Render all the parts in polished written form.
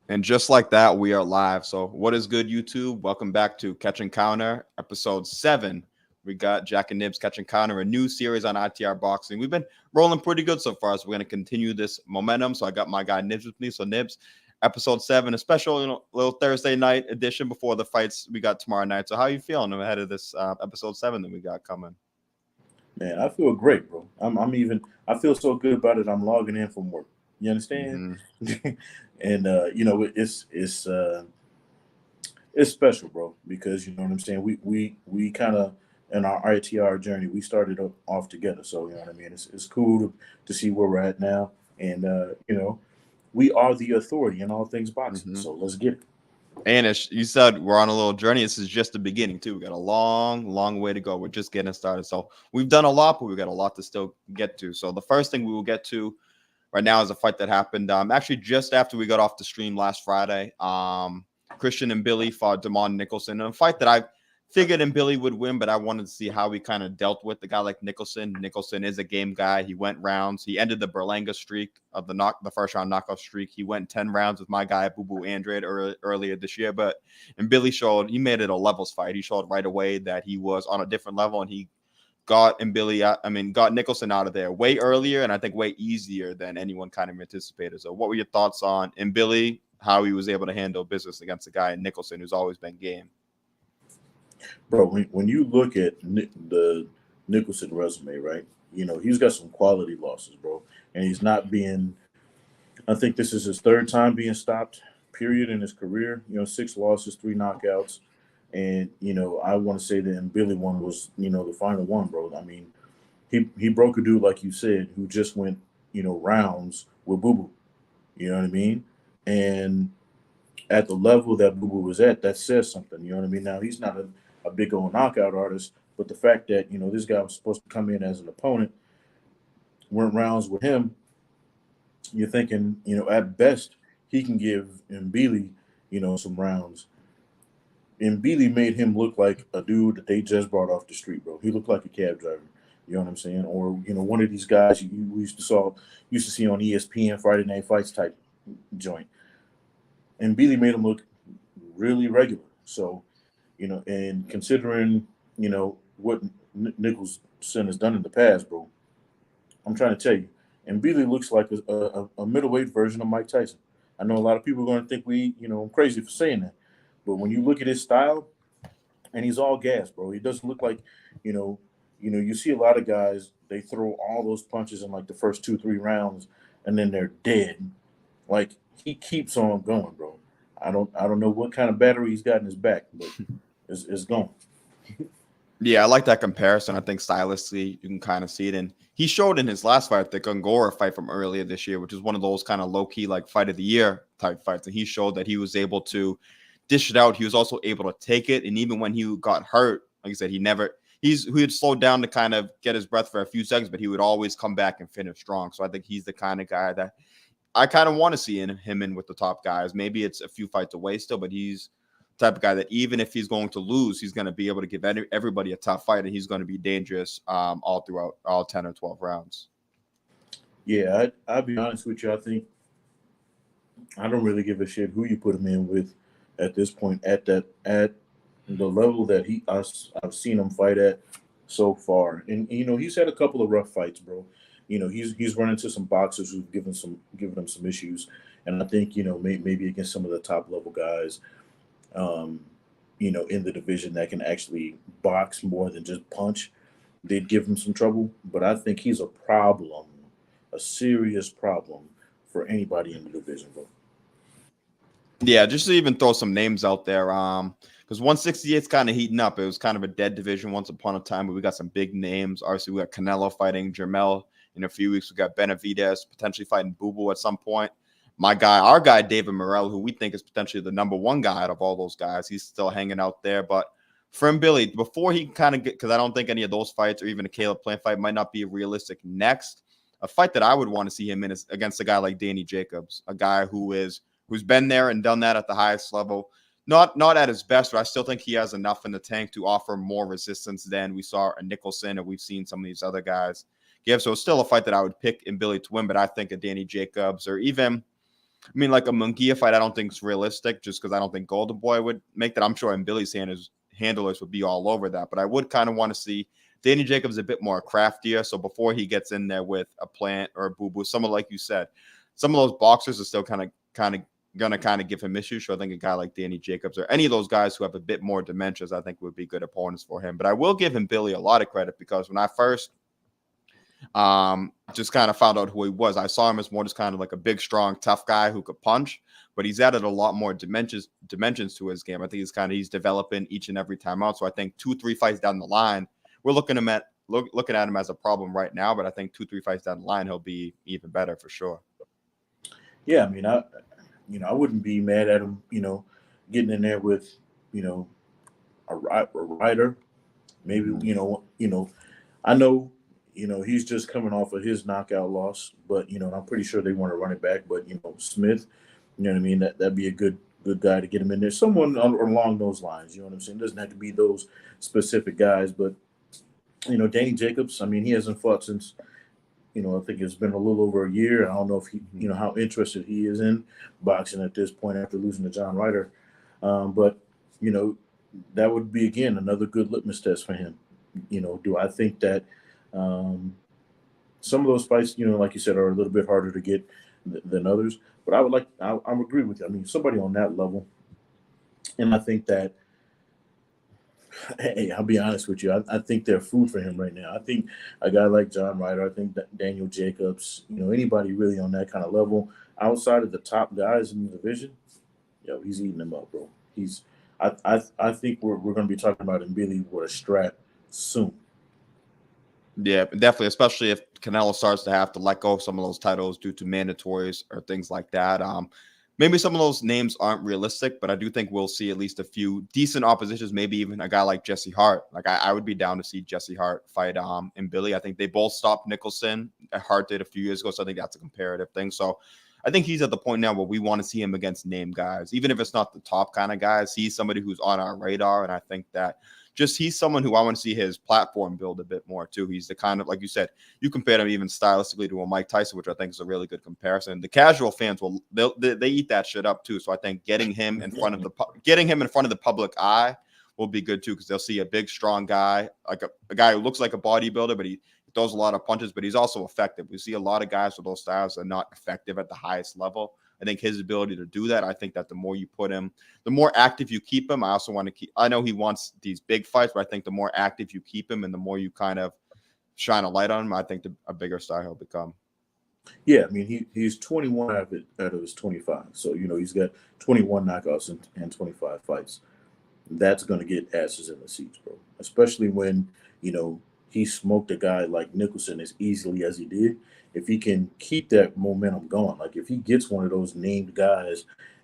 And just like that, we are live. So, what is good, YouTube? Welcome back to Catch and Counter, episode 7. We got Jack and Nibs Catch and Counter, a new series on ITR Boxing. We've been rolling pretty good so far, so we're going to continue this momentum. So, I got my guy Nibs with me. So, Nibs, episode 7, a special, little Thursday night edition before the fights we got tomorrow night. So, how are you feeling ahead of this episode 7 that we got coming? Man, I feel great, bro. I feel so good about it. I'm logging in from work. You understand? Mm-hmm. And it's special, bro, because you know what I'm saying. We kind of in our ITR journey, we started off together. So you know what I mean. It's cool to see where we're at now, and we are the authority in all things boxing. Mm-hmm. So let's get it. And as you said, we're on a little journey. This is just the beginning, too. We got a long, long way to go. We're just getting started. So we've done a lot, but we've got a lot to still get to. So the first thing we will get to right now is a fight that happened actually just after we got off the stream last Friday. Christian Mbilli fought Demond Nicholson in a fight that I figured Mbilli would win, but I wanted to see how he kind of dealt with the guy like Nicholson. Nicholson is a game guy. He went rounds. He ended the Berlanga streak of the first round knockout streak. He went 10 rounds with my guy Boo Boo Andrade earlier this year, but Mbilli he made it a levels fight. He showed right away that he was on a different level, and he got Nicholson out of there way earlier, and I think way easier than anyone kind of anticipated. So what were your thoughts on Mbilli, how he was able to handle business against a guy in Nicholson who's always been game? Bro, when you look at the Nicholson resume, right? You know he's got some quality losses, bro, and he's not being. I think this is his third time being stopped. Period in his career. 6 losses, 3 knockouts, and I want to say that Billy one was the final one, bro. I mean, he broke a dude like you said who just went rounds with Boo Boo. You know what I mean? And at the level that Boo Boo was at, that says something. You know what I mean? Now he's not a big old knockout artist, but the fact that this guy was supposed to come in as an opponent, went rounds with him, you're thinking at best he can give Mbilli some rounds. Mbilli made him look like a dude that they just brought off the street, bro. He looked like a cab driver. You know what I'm saying? Or one of these guys we used to see on ESPN Friday Night Fights type joint. And Billy made him look really regular. So, and considering, what Nicholson has done in the past, bro, I'm trying to tell you, and Billy looks like a middleweight version of Mike Tyson. I know a lot of people are going to think I'm crazy for saying that. But when you look at his style, and he's all gas, bro. He doesn't look like, you see a lot of guys, they throw all those punches in like the first 2-3 rounds and then they're dead. Like he keeps on going, bro. I don't know what kind of battery he's got in his back, but it's gone. Yeah, I like that comparison. I think stylistically you can kind of see it. And he showed in his last fight, the Gongora fight from earlier this year, which is one of those kind of low-key like fight of the year type fights. And he showed that he was able to dish it out. He was also able to take it. And even when he got hurt, like I said, he would slow down to kind of get his breath for a few seconds, but he would always come back and finish strong. So I think he's the kind of guy that I kind of want to see him in with the top guys. Maybe it's a few fights away still, but he's the type of guy that even if he's going to lose, he's going to be able to give everybody a tough fight, and he's going to be dangerous all throughout all 10 or 12 rounds. Yeah, I'll be honest with you. I think I don't really give a shit who you put him in with at this point at the level that I've seen him fight at so far. And he's had a couple of rough fights, bro. He's run into some boxers who've given him some issues, and I think maybe against some of the top level guys, in the division that can actually box more than just punch, they'd give him some trouble. But I think he's a problem, a serious problem for anybody in the division, bro. Yeah, just to even throw some names out there, because 168 is kind of heating up. It was kind of a dead division once upon a time, but we got some big names. Obviously, we got Canelo fighting Jermel in a few weeks. We got Benavidez potentially fighting Boo Boo at some point. Our guy, David Morrell, who we think is potentially the number one guy out of all those guys. He's still hanging out there. But for Billy, before he kind of because I don't think any of those fights or even a Caleb Plant fight might not be realistic next. A fight that I would want to see him in is against a guy like Danny Jacobs, a guy who's been there and done that at the highest level. Not at his best, but I still think he has enough in the tank to offer more resistance than we saw a Nicholson or we've seen some of these other guys give. So it's still a fight that I would pick in Billy to win, but I think a Danny Jacobs or even I mean, like a Munguia fight, I don't think is realistic just because I don't think Golden Boy would make that. I'm sure Mbilli's handlers would be all over that. But I would kind of want to see Danny Jacobs a bit more craftier. So before he gets in there with a Plant or a Boo Boo, someone like you said, some of those boxers are still kind of gonna give him issues. So I think a guy like Danny Jacobs or any of those guys who have a bit more dementias, I think would be good opponents for him. But I will give him Billy a lot of credit because when I first just kind of found out who he was, I saw him as more just kind of like a big, strong, tough guy who could punch. But he's added a lot more dimensions to his game. I think he's developing each and every time out. So I think 2-3 fights down the line, we're looking at him as a problem right now. But I think 2-3 fights down the line, he'll be even better for sure. Yeah, I mean, I wouldn't be mad at him, getting in there with, a rider. Maybe, I know, he's just coming off of his knockout loss, but, I'm pretty sure they want to run it back. But, Smith, you know what I mean? That'd be a good guy to get him in there. Someone along those lines, you know what I'm saying? It doesn't have to be those specific guys, but, Danny Jacobs, I mean, he hasn't fought since, I think it's been a little over a year. I don't know if he, how interested he is in boxing at this point after losing to John Ryder. But, that would be, again, another good litmus test for him. Do I think that some of those fights, like you said, are a little bit harder to get than others? But I agree with you. I mean, somebody on that level. And I think that, hey, I'll be honest with you. I think they're food for him right now. I think a guy like John Ryder, I think that Daniel Jacobs, anybody really on that kind of level, outside of the top guys in the division, he's eating them up, bro. I think we're going to be talking about Mbilli with a strap soon. Yeah, definitely, especially if Canelo starts to have to let go of some of those titles due to mandatories or things like that. Maybe some of those names aren't realistic, but I do think we'll see at least a few decent oppositions, maybe even a guy like Jesse Hart. Like I would be down to see Jesse Hart fight Mbilli. I think they both stopped Nicholson. Hart did a few years ago, so I think that's a comparative thing. So I think he's at the point now where we want to see him against name guys. Even if it's not the top kind of guys, he's somebody who's on our radar, and I think that he's someone who I want to see his platform build a bit more too. He's the kind of, like you said, you compared him even stylistically to a Mike Tyson, which I think is a really good comparison. The casual fans they eat that shit up too. So I think getting him in front of the public eye will be good too, because they'll see a big, strong guy, like a guy who looks like a bodybuilder, but he throws a lot of punches, but he's also effective. We see a lot of guys with those styles that are not effective at the highest level. I think his ability to do that, I think that the more you put him, the more active you keep him. I also want to keep, I know he wants these big fights, but I think the more active you keep him and the more you kind of shine a light on him, I think a bigger star he'll become. Yeah, I mean, he's 21 out of his 25. So, he's got 21 knockouts and 25 fights. That's going to get asses in the seats, bro. Especially when, he smoked a guy like Nicholson as easily as he did. If he can keep that momentum going, like if he gets one of those named guys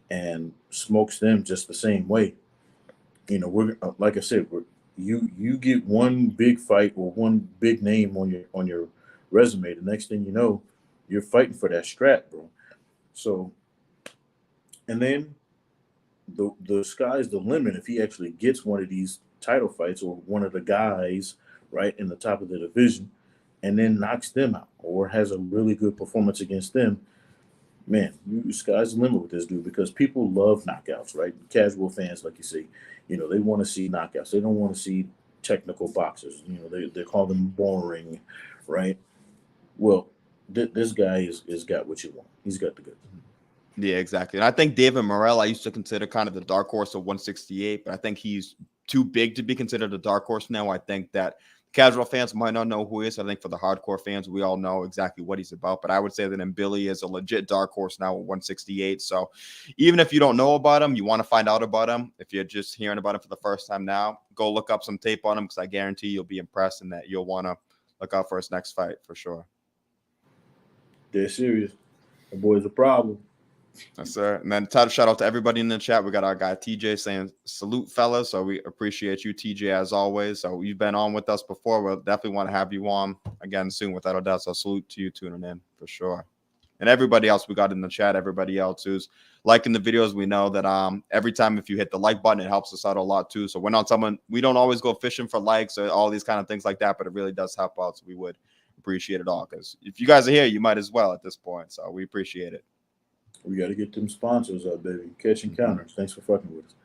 and smokes them just the same way, we're, like I said, you get one big fight or one big name on your resume. The next thing you know, you're fighting for that strap, bro. So, and then the sky's the limit if he actually gets one of these title fights or one of the guys right in the top of the division, and then knocks them out or has a really good performance against them. Man, sky's the limit with this dude, because people love knockouts, right? Casual fans, like you say, they want to see knockouts. They don't want to see technical boxers. They call them boring, right? Well, this guy is got what you want. He's got the goods. Yeah, exactly. And I think David Morrell, I used to consider kind of the dark horse of 168, but I think he's too big to be considered a dark horse now. I think that casual fans might not know who he is. I think for the hardcore fans, we all know exactly what he's about. But I would say that Mbilli is a legit dark horse now at 168. So even if you don't know about him, you want to find out about him. If you're just hearing about him for the first time now, go look up some tape on him, because I guarantee you'll be impressed and that you'll want to look out for his next fight for sure. They're serious. The boy's a problem. Yes, sir. And then shout out to everybody in the chat. We got our guy TJ saying salute, fellas. So we appreciate you, TJ, as always. So you've been on with us before. We'll definitely want to have you on again soon, without a doubt. So salute to you tuning in for sure. And everybody else we got in the chat, everybody else who's liking the videos, we know that every time if you hit the like button, it helps us out a lot too. So we're not someone, we don't always go fishing for likes or all these kind of things like that, but it really does help out. So we would appreciate it all, because if you guys are here, you might as well at this point. So we appreciate it. We got to get them sponsors up, baby. Catch encounters. Thanks for fucking with us.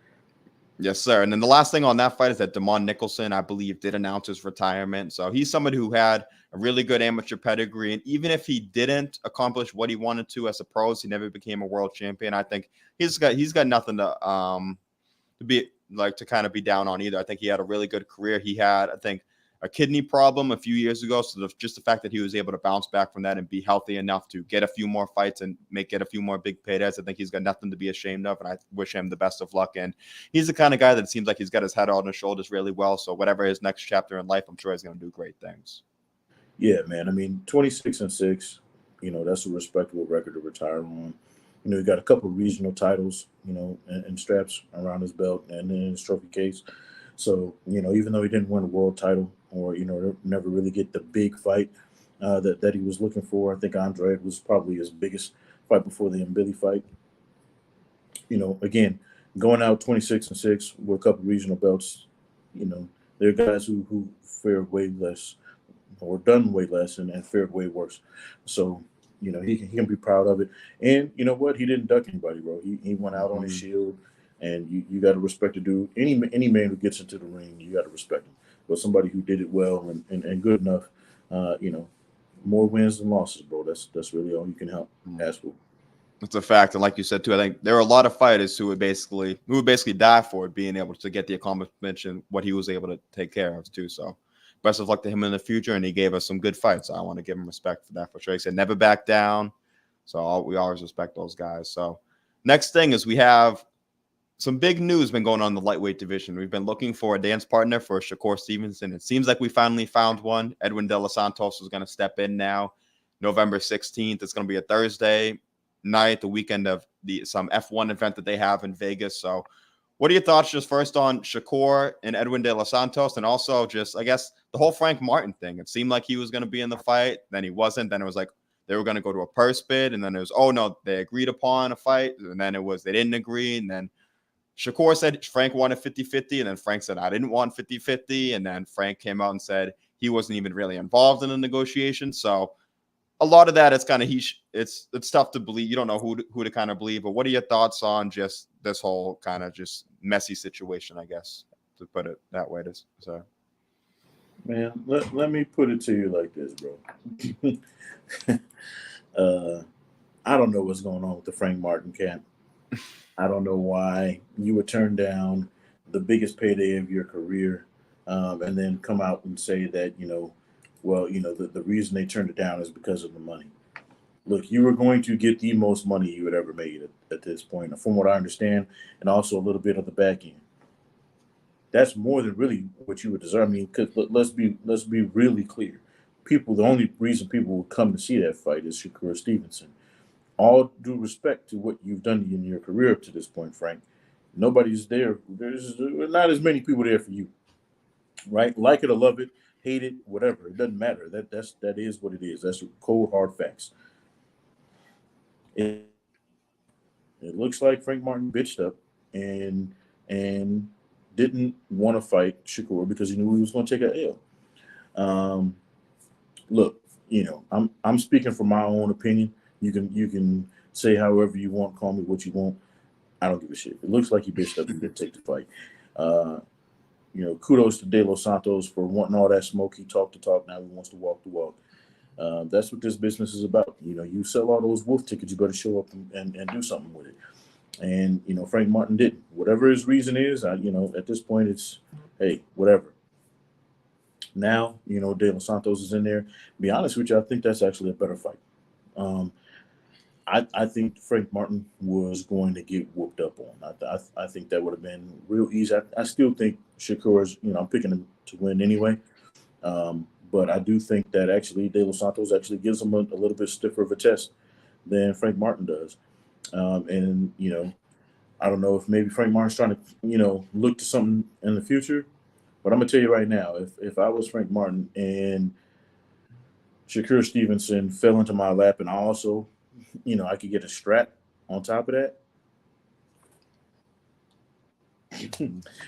Yes, sir. And then the last thing on that fight is that Demond Nicholson, I believe, did announce his retirement. So he's somebody who had a really good amateur pedigree. And even if he didn't accomplish what he wanted to as a pro, he never became a world champion. I think he's got nothing to be like to kind of be down on either. I think he had a really good career. He had, I think, a kidney problem a few years ago. So just the fact that he was able to bounce back from that and be healthy enough to get a few more fights and get a few more big paydays, I think he's got nothing to be ashamed of. And I wish him the best of luck. And he's the kind of guy that seems like he's got his head on his shoulders really well. So whatever his next chapter in life, I'm sure he's going to do great things. Yeah, man. I mean, 26-6, that's a respectable record to retire on. He got a couple of regional titles, and straps around his belt and in his trophy case. So, even though he didn't win a world title or, never really get the big fight that he was looking for, I think Andre was probably his biggest fight before the Mbilli fight. Again, going out 26-6 with a couple of regional belts, there are guys who fared way less or done way less and fared way worse. So, he can be proud of it. And you know what? He didn't duck anybody, bro. He went out on his shield, and you got to respect the dude. Any man who gets into the ring, you got to respect him. But somebody who did it well and good enough, more wins than losses, bro. That's really all you can ask for. That's a fact. And like you said, too, I think there are a lot of fighters who would basically die for it, being able to get the accomplishment and what he was able to take care of, too. So best of luck to him in the future, and he gave us some good fights. So I want to give him respect for that for sure. He said never back down. So we always respect those guys. So next thing is we have some big news been going on in the lightweight division. We've been looking for a dance partner for Shakur Stevenson. It seems like we finally found one. Edwin De Los Santos is going to step in now, November 16th. It's going to be a Thursday night, the weekend of some F1 event that they have in Vegas. So what are your thoughts just first on Shakur and Edwin De Los Santos, and also just, I guess, the whole Frank Martin thing? It seemed like he was going to be in the fight. Then he wasn't. Then it was like they were going to go to a purse bid. And then it was, oh, no, they agreed upon a fight. And then it was they didn't agree. And then Shakur said Frank wanted 50-50. And then Frank said, I didn't want 50-50. And then Frank came out and said he wasn't even really involved in the negotiation. So a lot of that, it's kind of it's tough to believe. You don't know who to kind of believe. But what are your thoughts on just this whole kind of just messy situation, I guess, to put it that way? So, man, let me put it to you like this, bro. I don't know what's going on with the Frank Martin camp. I don't know why you would turn down the biggest payday of your career, and then come out and say that the reason they turned it down is because of the money. Look, you were going to get the most money you had ever made at this point, from what I understand, and also a little bit of the back end. That's more than really what you would deserve. I mean, let's be really clear. The only reason people will come to see that fight is Shakur Stevenson. All due respect to what you've done in your career up to this point, Frank, nobody's there. There's not as many people there for you, right? Like it or love it, hate it, whatever. It doesn't matter. That is what it is. That's cold hard facts. It looks like Frank Martin bitched up and didn't want to fight Shakur because he knew he was going to take an L. Look, I'm speaking from my own opinion. You can say however you want, call me what you want. I don't give a shit. It looks like he bitched up and didn't take the fight. Kudos to De Los Santos for wanting all that smoke. He talked the talk. Now he wants to walk the walk. That's what this business is about. You sell all those wolf tickets, you better show up and do something with it. And, Frank Martin didn't. Whatever his reason is, at this point, it's, hey, whatever. Now, De Los Santos is in there. To be honest with you, I think that's actually a better fight. I think Frank Martin was going to get whooped up on. I think that would have been real easy. I still think Shakur's, I'm picking him to win anyway. But I do think that actually De Los Santos actually gives him a little bit stiffer of a test than Frank Martin does. And I don't know if maybe Frank Martin's trying to, look to something in the future. But I'm going to tell you right now, if I was Frank Martin and Shakur Stevenson fell into my lap and I also, I could get a strap on top of that.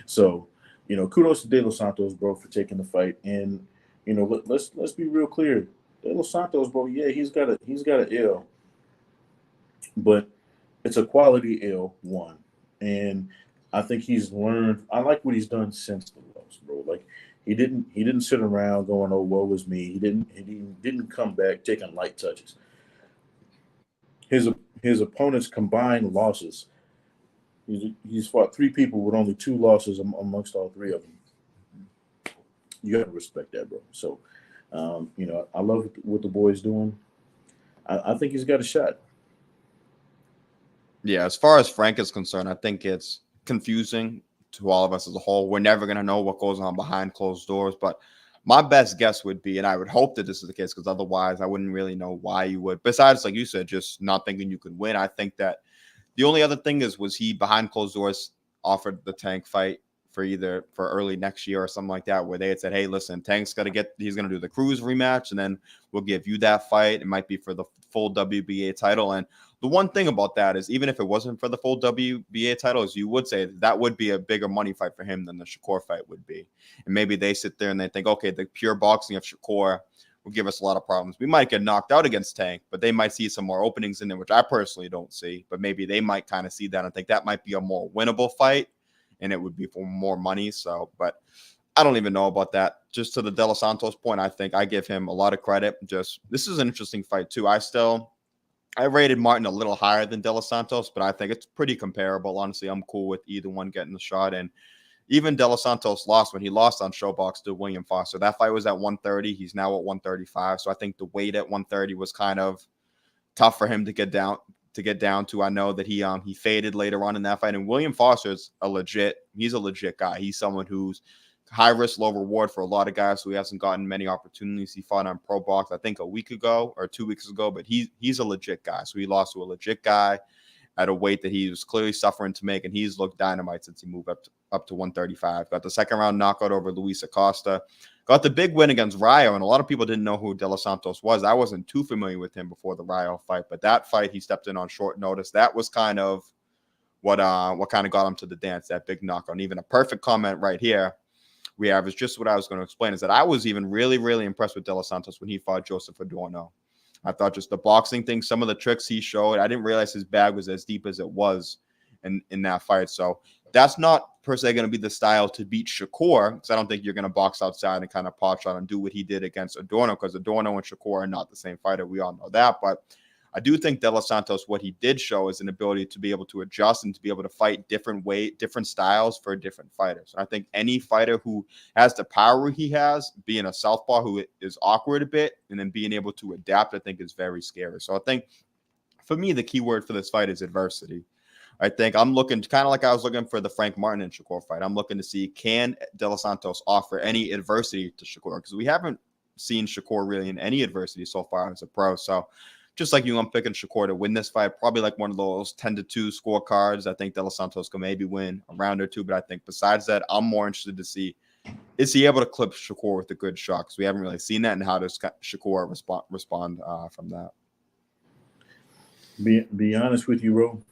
So, kudos to De Los Santos, bro, for taking the fight. And, let's be real clear. De Los Santos, bro, yeah, he's got a L. But it's a quality L1, and I think he's learned. I like what he's done since the loss, bro. Like he didn't sit around going, "Oh, woe is me." He didn't come back taking light touches. His his opponent's combined losses. He's fought three people with only two losses amongst all three of them. You got to respect that, bro. So, I love what the boy's doing. I think he's got a shot. Yeah, as far as Frank is concerned, I think it's confusing to all of us as a whole. We're never going to know what goes on behind closed doors, but my best guess would be, and I would hope that this is the case, because otherwise I wouldn't really know why you would. Besides, like you said, just not thinking you could win. I think that the only other thing is, was he behind closed doors offered the Tank fight for early next year or something like that, where they had said, hey, listen, Tank's he's going to do the Cruz rematch, and then we'll give you that fight. It might be for the full WBA title. And the one thing about that is, even if it wasn't for the full WBA title, is you would say that would be a bigger money fight for him than the Shakur fight would be. And maybe they sit there and they think, okay, the pure boxing of Shakur will give us a lot of problems. We might get knocked out against Tank, but they might see some more openings in there, which I personally don't see. But maybe they might kind of see that and think that might be a more winnable fight, and it would be for more money. So, but I don't even know about that. Just to the De Los Santos point, I think I give him a lot of credit. Just, this is an interesting fight too. I rated Martin a little higher than De Los Santos, but I think it's pretty comparable. Honestly, I'm cool with either one getting the shot. And even De Los Santos lost when he lost on Showbox to William Foster. That fight was at 130. He's now at 135. So I think the weight at 130 was kind of tough for him to get down to. I know that he faded later on in that fight. And William Foster's he's a legit guy. He's someone who's high risk, low reward for a lot of guys who hasn't gotten many opportunities. He fought on Pro Box, I think, a week ago or 2 weeks ago, but he's a legit guy. So he lost to a legit guy at a weight that he was clearly suffering to make, and he's looked dynamite since he moved up to 135. Got the second round knockout over Luis Acosta. Got the big win against Rayo, and a lot of people didn't know who De Los Santos was. I wasn't too familiar with him before the Rayo fight, but that fight he stepped in on short notice. That was kind of what kind of got him to the dance, that big knockout. And even a perfect comment right here we have is just what I was going to explain, is that I was even really, really impressed with De Los Santos when he fought Joseph Adorno. I thought just the boxing thing, some of the tricks he showed, I didn't realize his bag was as deep as it was in that fight. So that's not per se going to be the style to beat Shakur, because I don't think you're going to box outside and kind of pot shot and do what he did against Adorno, because Adorno and Shakur are not the same fighter. We all know that. But I do think De Los Santos, what he did show is an ability to be able to adjust and to be able to fight different styles for different fighters. And I think any fighter who has the power he has, being a southpaw who is awkward a bit, and then being able to adapt, I think is very scary. So I think for me, the key word for this fight is adversity. I think I'm looking kind of like I was looking for the Frank Martin and Shakur fight. I'm looking to see, can De Los Santos offer any adversity to Shakur? Because we haven't seen Shakur really in any adversity so far as a pro. So just like you, I'm picking Shakur to win this fight. Probably like one of those 10-2 scorecards. I think De Los Santos can maybe win a round or two. But I think besides that, I'm more interested to see, is he able to clip Shakur with a good shot? Because we haven't really seen that. And how does Shakur respond from that? Be honest with you, Ro.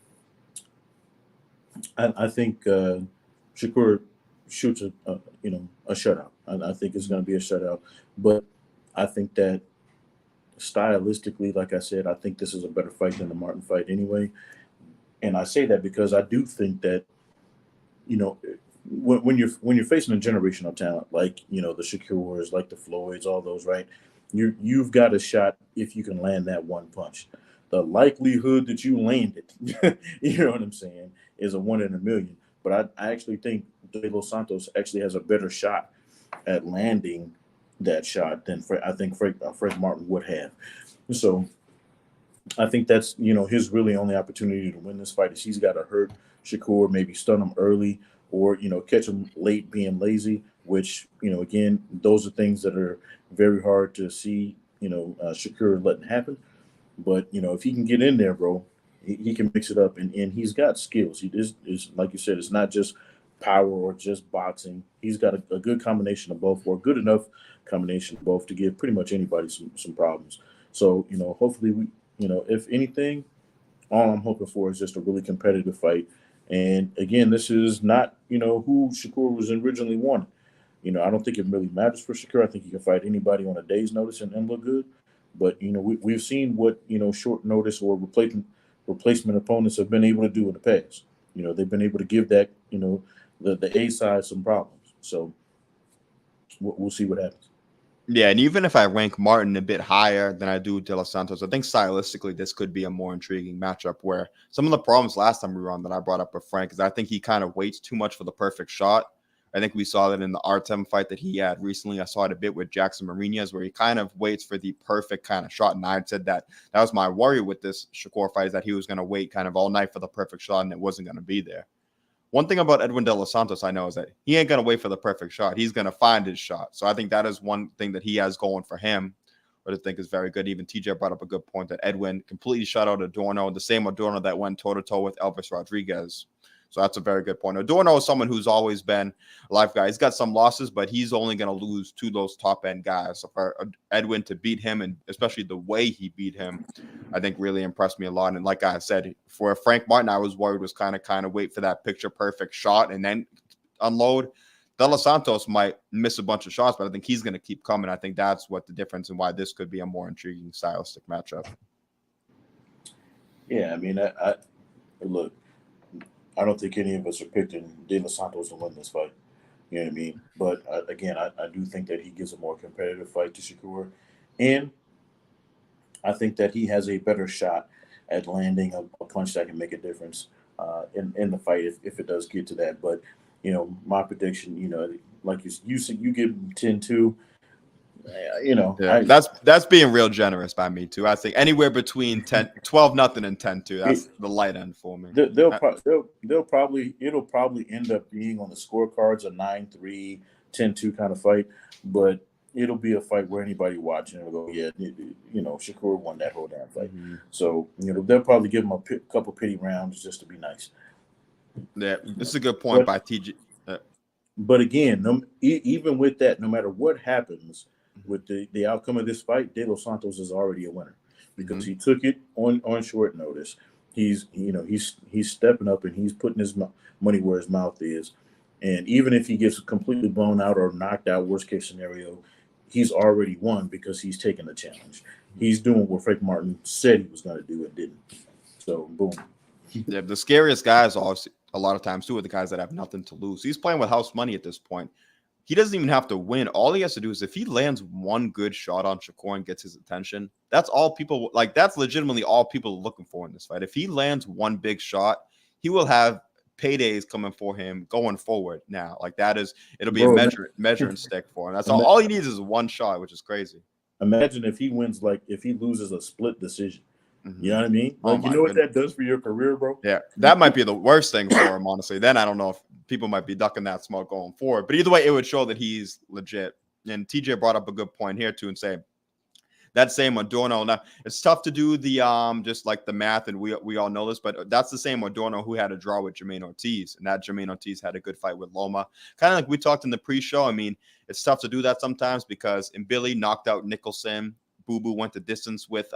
I think Shakur shoots a shutout. I think it's going to be a shutout. But I think that stylistically, like I said, I think this is a better fight than the Martin fight anyway. And I say that because I do think that, when you're facing a generational talent like, the Shakurs, like the Floyds, all those, right? You've got a shot if you can land that one punch. The likelihood that you land it, you know what I'm saying, is a 1 in a million. But I actually think De Los Santos actually has a better shot at landing that shot than I think Frank Martin would have. So I think that's, his really only opportunity to win this fight is he's got to hurt Shakur, maybe stun him early, or, catch him late being lazy, which, again, those are things that are very hard to see, Shakur letting happen. But, if he can get in there, bro, he can mix it up. And he's got skills. He is, like you said, it's not just power or just boxing. He's got a good combination of both, or a good enough combination of both to give pretty much anybody some problems. So, hopefully we, if anything, all I'm hoping for is just a really competitive fight. And again, this is not, who Shakur was originally wanted. I don't think it really matters for Shakur. I think he can fight anybody on a day's notice and look good. But, we've seen what, short notice or replacement opponents have been able to do in the past. They've been able to give that, the A side some problems. So we'll see what happens. Yeah, and even if I rank Martin a bit higher than I do De Los Santos, I think stylistically this could be a more intriguing matchup where some of the problems last time we were on that I brought up with Frank is I think he kind of waits too much for the perfect shot. I think we saw that in the Artem fight that he had recently. I saw it a bit with Jackson Mariñez where he kind of waits for the perfect kind of shot. And I said that was my worry with this Shakur fight is that he was going to wait kind of all night for the perfect shot and it wasn't going to be there. One thing about Edwin De Los Santos I know is that he ain't going to wait for the perfect shot. He's going to find his shot. So I think that is one thing that he has going for him, but I think is very good. Even TJ brought up a good point that Edwin completely shut out Adorno, the same Adorno that went toe-to-toe with Elvis Rodriguez. So that's a very good point. Adorno is someone who's always been a live guy. He's got some losses, but he's only going to lose to those top-end guys. So for Edwin to beat him, and especially the way he beat him, I think really impressed me a lot. And like I said, for Frank Martin, I was worried was kind of wait for that picture-perfect shot and then unload. De Los Santos might miss a bunch of shots, but I think he's going to keep coming. I think that's what the difference and why this could be a more intriguing stylistic matchup. Yeah, I mean, I look, I don't think any of us are picking De Los Santos to win this fight. You know what I mean? But again, I do think that he gives a more competitive fight to Shakur. And I think that he has a better shot at landing a punch that can make a difference in the fight if it does get to that. But, my prediction, like you said, you give him 10-2. Yeah, that's being real generous by me too. I think anywhere between 12-0 and 10-2. That's the light end for me. It'll probably end up being on the scorecards a 9-3, 10-2 kind of fight, but it'll be a fight where anybody watching will go, yeah, Shakur won that whole damn fight. Mm-hmm. So they'll probably give him a couple pity rounds just to be nice. Yeah, this is a good point by TJ. But again, even with that, no matter what happens with the outcome of this fight, De Los Santos is already a winner because he took it on short notice. He's stepping up and he's putting his money where his mouth is. And even if he gets completely blown out or knocked out, worst case scenario, he's already won because he's taken the challenge. He's doing what Frank Martin said he was going to do and didn't. So, boom. Yeah, the scariest guys also a lot of times too are the guys that have nothing to lose. He's playing with house money at this point. He doesn't even have to win. All he has to do is if he lands one good shot on Shakur and gets his attention, that's all people like. That's legitimately all people are looking for in this fight. If he lands one big shot, he will have paydays coming for him going forward now. Like it'll be a measuring stick for him. That's all he needs is one shot, which is crazy. Imagine if he wins, if he loses a split decision. You know what I mean? Like, what that does for your career, bro? Yeah, that might be the worst thing for him, honestly. Then I don't know if people might be ducking that smoke going forward. But either way, it would show that he's legit. And TJ brought up a good point here, too, and say that same Adorno. Now, it's tough to do the just like the math, and we all know this, but that's the same Adorno who had a draw with Jermaine Ortiz, and that Jermaine Ortiz had a good fight with Loma. Kind of like we talked in the pre-show. I mean, it's tough to do that sometimes because Mbilli knocked out Nicholson. Boo Boo went the distance with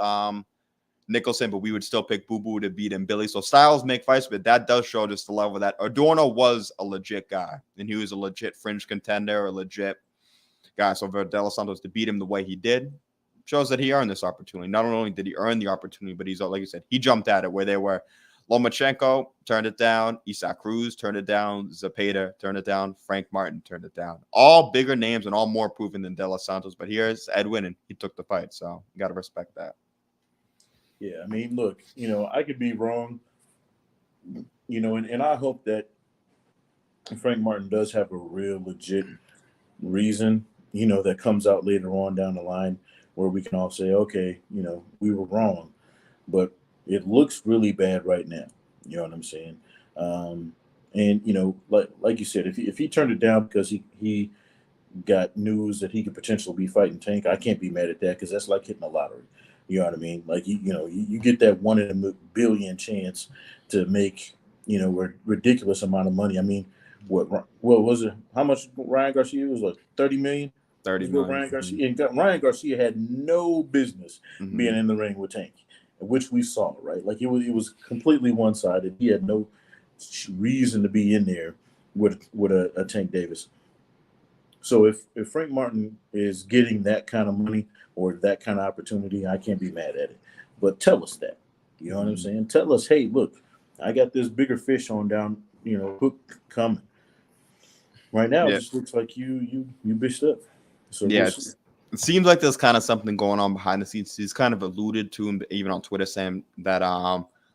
Nicholson, but we would still pick Boo Boo to beat Mbilli. So styles make fights, but that does show just the level that Adorno was a legit guy, and he was a legit fringe contender, a legit guy. So for De Los Santos to beat him the way he did shows that he earned this opportunity. Not only did he earn the opportunity, but he's, like you said, he jumped at it where they were. Lomachenko turned it down. Isaac Cruz turned it down. Zepeda turned it down. Frank Martin turned it down. All bigger names and all more proven than De Los Santos. But here's Edwin, and he took the fight. So you got to respect that. Yeah, I mean, look, I could be wrong, and I hope that Frank Martin does have a real legit reason, that comes out later on down the line where we can all say, okay, we were wrong, but it looks really bad right now. You know what I'm saying? And, like you said, if he turned it down because he got news that he could potentially be fighting Tank, I can't be mad at that because that's like hitting the lottery. You know what I mean? Like, you get that 1 in a billion chance to make, a ridiculous amount of money. I mean, what was it? How much Ryan Garcia was? Like 30 million? 30 million. Ryan Garcia. And Ryan Garcia had no business being in the ring with Tank, which we saw, right? Like, it was completely one-sided. He had no reason to be in there with a Tank Davis. So if Frank Martin is getting that kind of money or that kind of opportunity, I can't be mad at it. But tell us that. You know what I'm saying? Tell us, hey, look, I got this bigger fish on down, hook coming. Right now, it Yeah. just looks like you bitched up. So we'll Yeah, see. it seems like there's kind of something going on behind the scenes. He's kind of alluded to him even on Twitter saying that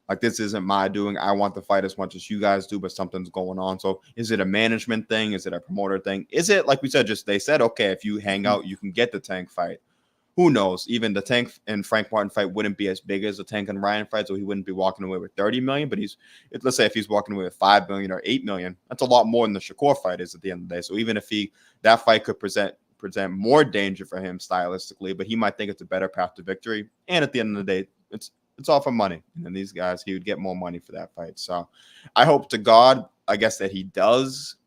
like this isn't my doing. I want the fight as much as you guys do, but something's going on. So is it a management thing? Is it a promoter thing? Is it like we said, just they said, okay, if you hang out, you can get the Tank fight. Who knows? Even the Tank and Frank Martin fight wouldn't be as big as the Tank and Ryan fight, so he wouldn't be walking away with 30 million. But let's say if he's walking away with 5 million or 8 million, that's a lot more than the Shakur fight is at the end of the day. So even if that fight could present more danger for him stylistically, but he might think it's a better path to victory. And at the end of the day, it's all for money. And then these guys, he would get more money for that fight. So I hope to God, I guess, that he does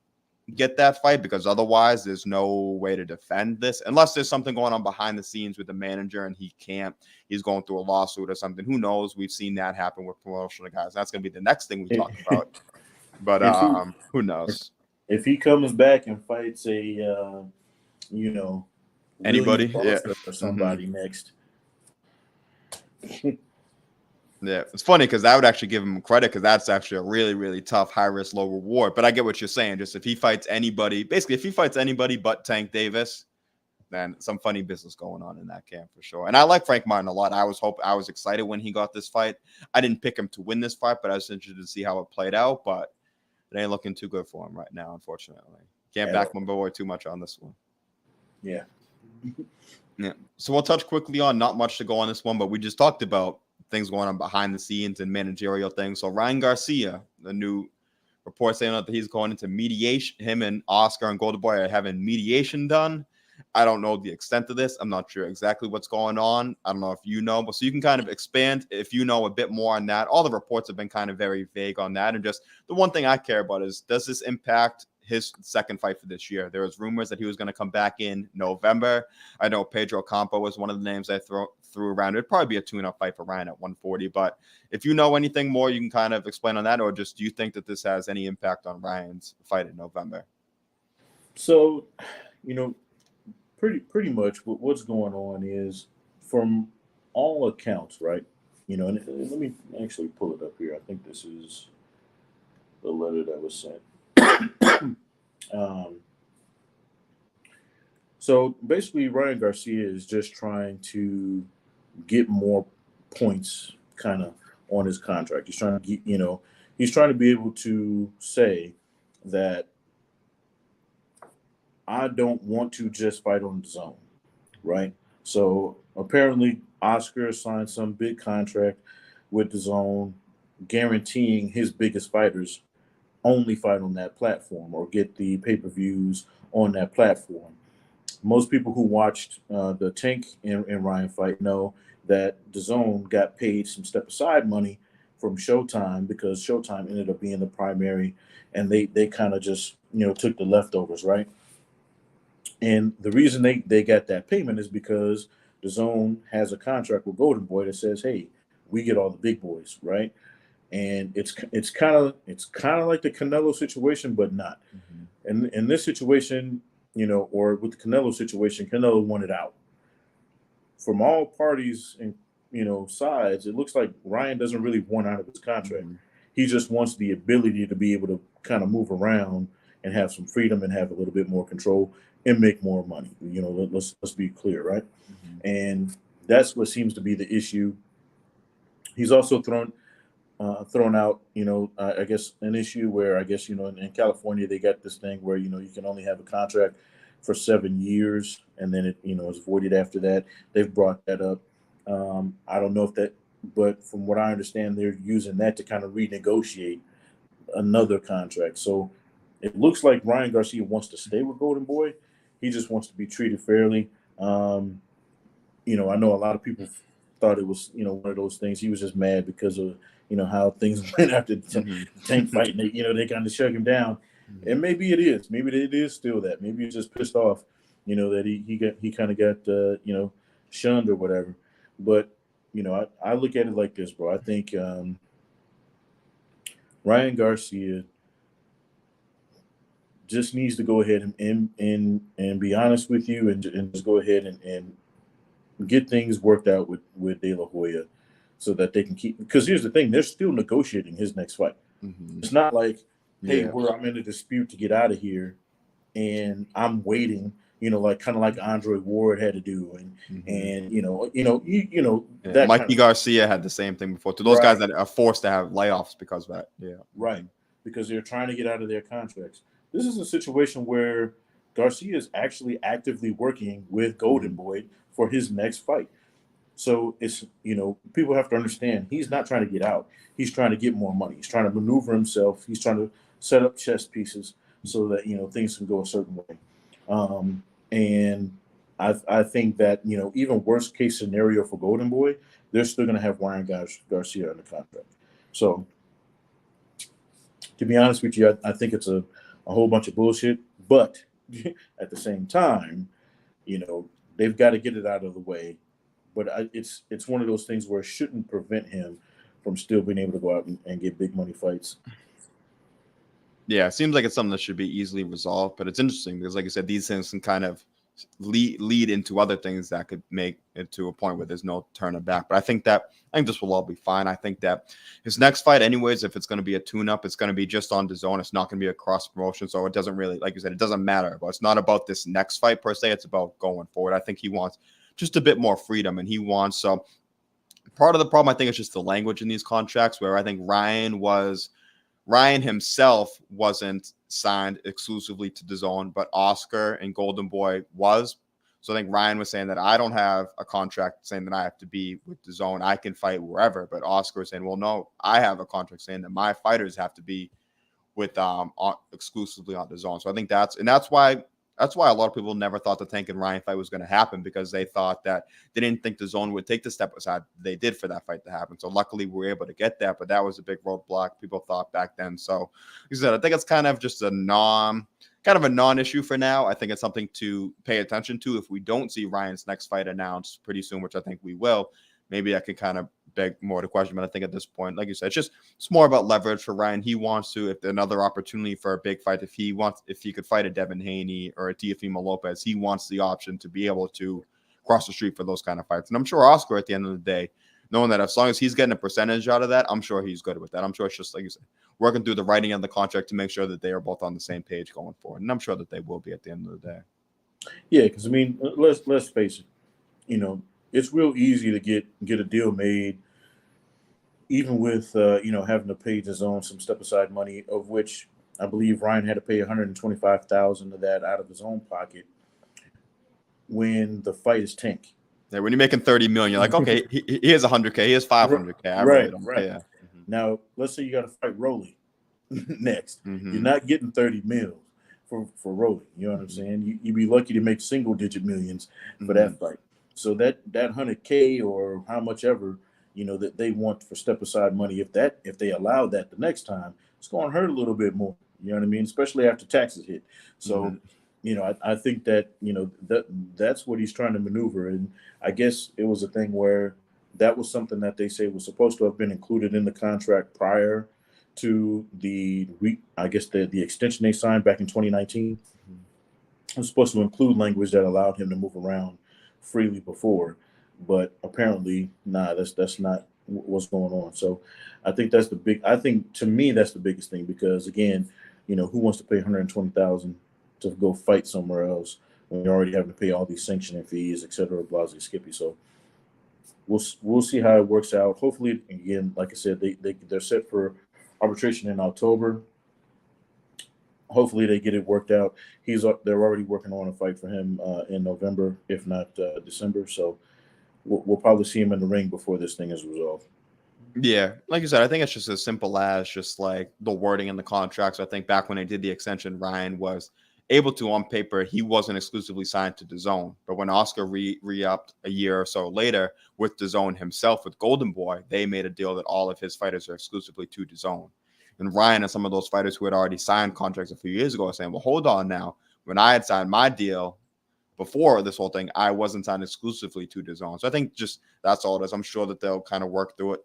get that fight, because otherwise there's no way to defend this unless there's something going on behind the scenes with the manager and he's going through a lawsuit or something. Who knows? We've seen that happen with promotional guys. That's going to be the next thing we talk about. But who knows? If he comes back and fights Anybody, yeah, or somebody next. Yeah, it's funny because I would actually give him credit because that's actually a really, really tough, high risk, low reward. But I get what you're saying. Just if he fights anybody but Tank Davis, then some funny business going on in that camp for sure. And I like Frank Martin a lot. I was excited when he got this fight. I didn't pick him to win this fight, but I was interested to see how it played out. But it ain't looking too good for him right now, unfortunately. Can't back my boy too much on this one. Yeah. Yeah. So we'll touch quickly on not much to go on this one, but we just talked about things going on behind the scenes and managerial things. So Ryan Garcia, the new report saying that he's going into mediation. Him and Oscar and Golden Boy are having mediation done. I don't know the extent of this. I'm not sure exactly what's going on. I don't know if you know, but so you can kind of expand if you know a bit more on that. All the reports have been kind of very vague on that. And just the one thing I care about is, does this impact his second fight for this year? There was rumors that he was going to come back in November. I know Pedro Campo was one of the names I threw around. It'd probably be a tune-up fight for Ryan at 140. But if you know anything more, you can kind of explain on that, or just do you think that this has any impact on Ryan's fight in November? So, pretty much what's going on is, from all accounts, right? And let me actually pull it up here. I think this is the letter that was sent. So basically, Ryan Garcia is just trying to get more points kind of on his contract. He's trying to get, he's trying to be able to say that I don't want to just fight on the zone, right? So apparently Oscar signed some big contract with the zone, guaranteeing his biggest fighters only fight on that platform or get the pay-per-views on that platform. Most people who watched the Tank and Ryan fight know that the zone got paid some step-aside money from Showtime, because Showtime ended up being the primary, and they kind of just, took the leftovers, right? And the reason they got that payment is because the zone has a contract with Golden Boy that says, hey, we get all the big boys, right? And it's kind of like the Canelo situation, but not. Mm-hmm. In this situation, or with the Canelo situation, Canelo wanted out. From all parties and sides, it looks like Ryan doesn't really want out of his contract. Mm-hmm. He just wants the ability to be able to kind of move around and have some freedom and have a little bit more control and make more money. Let's be clear, right? Mm-hmm. And that's what seems to be the issue. He's also thrown out, I guess, an issue where, I guess, in California, they got this thing where, you can only have a contract for 7 years, and then it, is voided after that. They've brought that up. I don't know if that, but from what I understand, they're using that to kind of renegotiate another contract. So it looks like Ryan Garcia wants to stay with Golden Boy. He just wants to be treated fairly. I know a lot of people thought it was, one of those things. He was just mad because of, how things went after the Tank fight. And they kind of shut him down. Mm-hmm. And maybe it is. Maybe it is still that. Maybe he's just pissed off, that he kind of got, shunned or whatever. But, I look at it like this, bro. I think Ryan Garcia just needs to go ahead and be honest with you and just go ahead and get things worked out with De La Hoya. so that they can keep. Because here's the thing: they're still negotiating his next fight. Mm-hmm. It's not like, hey, Yeah. I'm in a dispute to get out of here, and I'm waiting. Like kind of like Andre Ward had to do, and Yeah. that Mikey kind of Garcia had the same thing before. To those guys right, that are forced to have layoffs because of that. Yeah. right, because they're trying to get out of their contracts. This is a situation where Garcia is actually actively working with Golden Boy for his next fight. So it's, people have to understand he's not trying to get out. He's trying to get more money. He's trying to maneuver himself. He's trying to set up chess pieces so that, things can go a certain way. And I think that, even worst case scenario for Golden Boy, they're still going to have Ryan Garcia under contract. So to be honest with you, I think it's a whole bunch of bullshit. But at the same time, they've got to get it out of the way. But it's one of those things where it shouldn't prevent him from still being able to go out and get big money fights. Yeah, it seems like it's something that should be easily resolved, but it's interesting because, like you said, these things can kind of lead into other things that could make it to a point where there's no turning back. But I think this will all be fine. I think that his next fight, anyways, if it's going to be a tune-up, it's going to be just on DAZN. It's not going to be a cross promotion, so it doesn't really, like you said, it doesn't matter. But it's not about this next fight per se. It's about going forward. I think he wants just a bit more freedom, and he wants part of the problem, I think, is just the language in these contracts, where I think Ryan himself wasn't signed exclusively to DAZN, but Oscar and Golden Boy was. So I think Ryan was saying that I don't have a contract saying that I have to be with DAZN. I can fight wherever. But Oscar was saying, well, no, I have a contract saying that my fighters have to be with exclusively on DAZN. So I think that's why a lot of people never thought the Tank and Ryan fight was going to happen, because they thought that they didn't think DAZN would take the step aside they did for that fight to happen. So luckily we were able to get that, but that was a big roadblock people thought back then. So like I said, I think it's kind of just a non-issue for now. I think it's something to pay attention to if we don't see Ryan's next fight announced pretty soon, which I think we will. Maybe I could kind of beg more to question, but I think at this point, like you said, it's more about leverage for Ryan. He wants to, if another opportunity for a big fight, if he could fight a Devin Haney or a Teofimo Lopez, he wants the option to be able to cross the street for those kind of fights. And I'm sure Oscar, at the end of the day, knowing that as long as he's getting a percentage out of that, I'm sure he's good with that. I'm sure it's just, like you said, working through the writing of the contract to make sure that they are both on the same page going forward. And I'm sure that they will be at the end of the day. Yeah, because I mean, let's face it, it's real easy to get a deal made, even with having to pay DAZN some step aside money, of which I believe Ryan had to pay $125,000 of that out of his own pocket when the fight is Tank. Yeah, when you're making $30 million, you're like, okay, he has $100K, he has $500K. I really don't care. Mm-hmm. Now, let's say you got to fight Rolly next. Mm-hmm. You're not getting $30 million for Rolly. You know what I'm saying? You'd be lucky to make single digit millions for that fight. So that $100K or how much ever, that they want for step aside money, if they allow that the next time, it's going to hurt a little bit more. You know what I mean? Especially after taxes hit. So, I think that, that's what he's trying to maneuver. And I guess it was a thing where that was something that they say was supposed to have been included in the contract prior to the extension they signed back in 2019. It was supposed to include language that allowed him to move around freely before, but apparently, that's not what's going on. So I think to me, that's the biggest thing, because again, who wants to pay $120,000 to go fight somewhere else when you're already having to pay all these sanctioning fees, et cetera, blah, blah, skippy. So we'll see how it works out. Hopefully, again, like I said, they're set for arbitration in October. Hopefully they get it worked out. They're already working on a fight for him in November, if not December. So we'll probably see him in the ring before this thing is resolved. Yeah, like you said, I think it's just as simple as just like the wording in the contract. So I think back when they did the extension, Ryan was able to, on paper, he wasn't exclusively signed to DAZN. But when Oscar re-upped a year or so later with DAZN himself, with Golden Boy, they made a deal that all of his fighters are exclusively to DAZN. And Ryan and some of those fighters who had already signed contracts a few years ago are saying, well, hold on now. When I had signed my deal before this whole thing, I wasn't signed exclusively to DAZN. So I think just that's all it is. I'm sure that they'll kind of work through it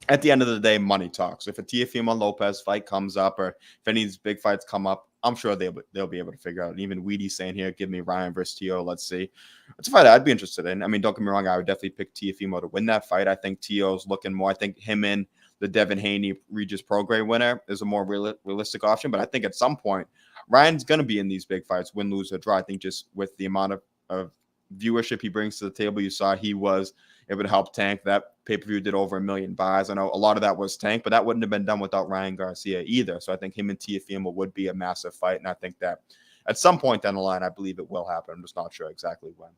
at the end of the day, money talks. If a Teofimo Lopez fight comes up, or if any of these big fights come up, I'm sure they'll be able to figure out. And even Weedy saying here, give me Ryan versus Teo. Let's see. It's a fight I'd be interested in. I mean, don't get me wrong, I would definitely pick Teofimo to win that fight. I think Teo's looking more. I think him and the Devin Haney Regis Prograis winner is a more realistic option. But I think at some point, Ryan's going to be in these big fights, win, lose, or draw. I think just with the amount of viewership he brings to the table, you saw he was able to help Tank. That pay-per-view did over 1 million buys. I know a lot of that was Tank, but that wouldn't have been done without Ryan Garcia either. So I think him and Teofimo would be a massive fight. And I think that at some point down the line, I believe it will happen. I'm just not sure exactly when.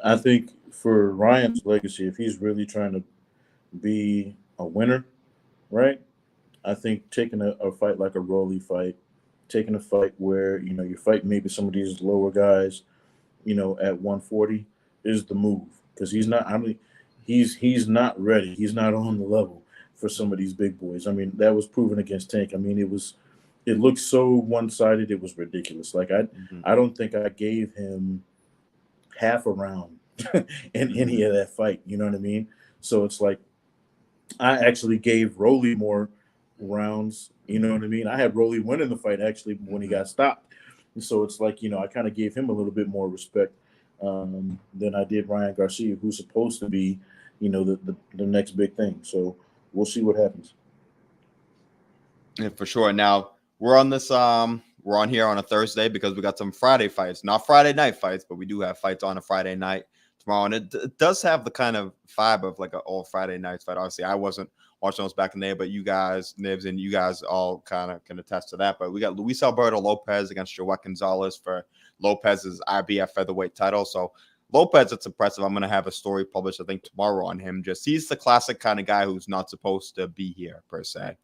I think for Ryan's legacy, if he's really trying to be a winner, right? I think taking a fight like a Rolly fight, taking a fight where, you fight maybe some of these lower guys, at 140 is the move, because he's not ready. He's not on the level for some of these big boys. I mean, that was proven against Tank. I mean, it looked so one-sided. It was ridiculous. Like I don't think I gave him half a round in any of that fight. You know what I mean? So it's like I actually gave Rolly more rounds. You know what I mean? I had Rolly winning the fight actually when he got stopped. And so it's like, I kind of gave him a little bit more respect than I did Ryan Garcia, who's supposed to be, the next big thing. So we'll see what happens. Yeah, for sure. Now we're on this. We're on here on a Thursday because we got some Friday fights, not Friday night fights, but we do have fights on a Friday night tomorrow, and it does have the kind of vibe of like an old Friday night fight. Obviously, I wasn't watching those back in the day, but you guys, Nibs, and you guys all kind of can attest to that. But we got Luis Alberto Lopez against Joet Gonzalez for Lopez's IBF featherweight title. So Lopez, it's impressive. I'm going to have a story published, I think, tomorrow on him. Just he's the classic kind of guy who's not supposed to be here per se.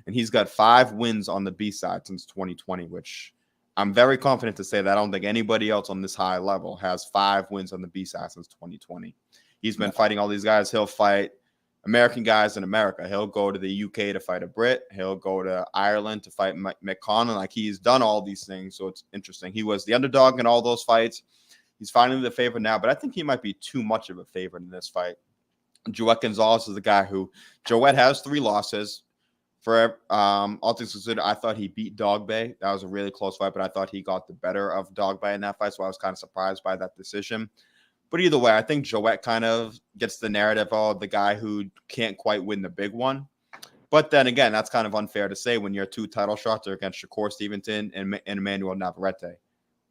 And he's got 5 wins on the B side since 2020, which I'm very confident to say that I don't think anybody else on this high level has 5 wins on the B side since 2020. He's been fighting all these guys. He'll fight American guys in America. He'll go to the UK to fight a Brit. He'll go to Ireland to fight McConnell. Like, he's done all these things. So it's interesting. He was the underdog in all those fights. He's finally the favorite now, but I think he might be too much of a favorite in this fight. Joet Gonzalez is the guy who Joet has 3 losses. For all things considered, I thought he beat Dogbay. That was a really close fight, but I thought he got the better of Dogbay in that fight, so I was kind of surprised by that decision. But either way, I think Joet kind of gets the narrative of the guy who can't quite win the big one. But then again, that's kind of unfair to say when your 2 title shots are against Shakur Stevenson and Emmanuel Navarrete.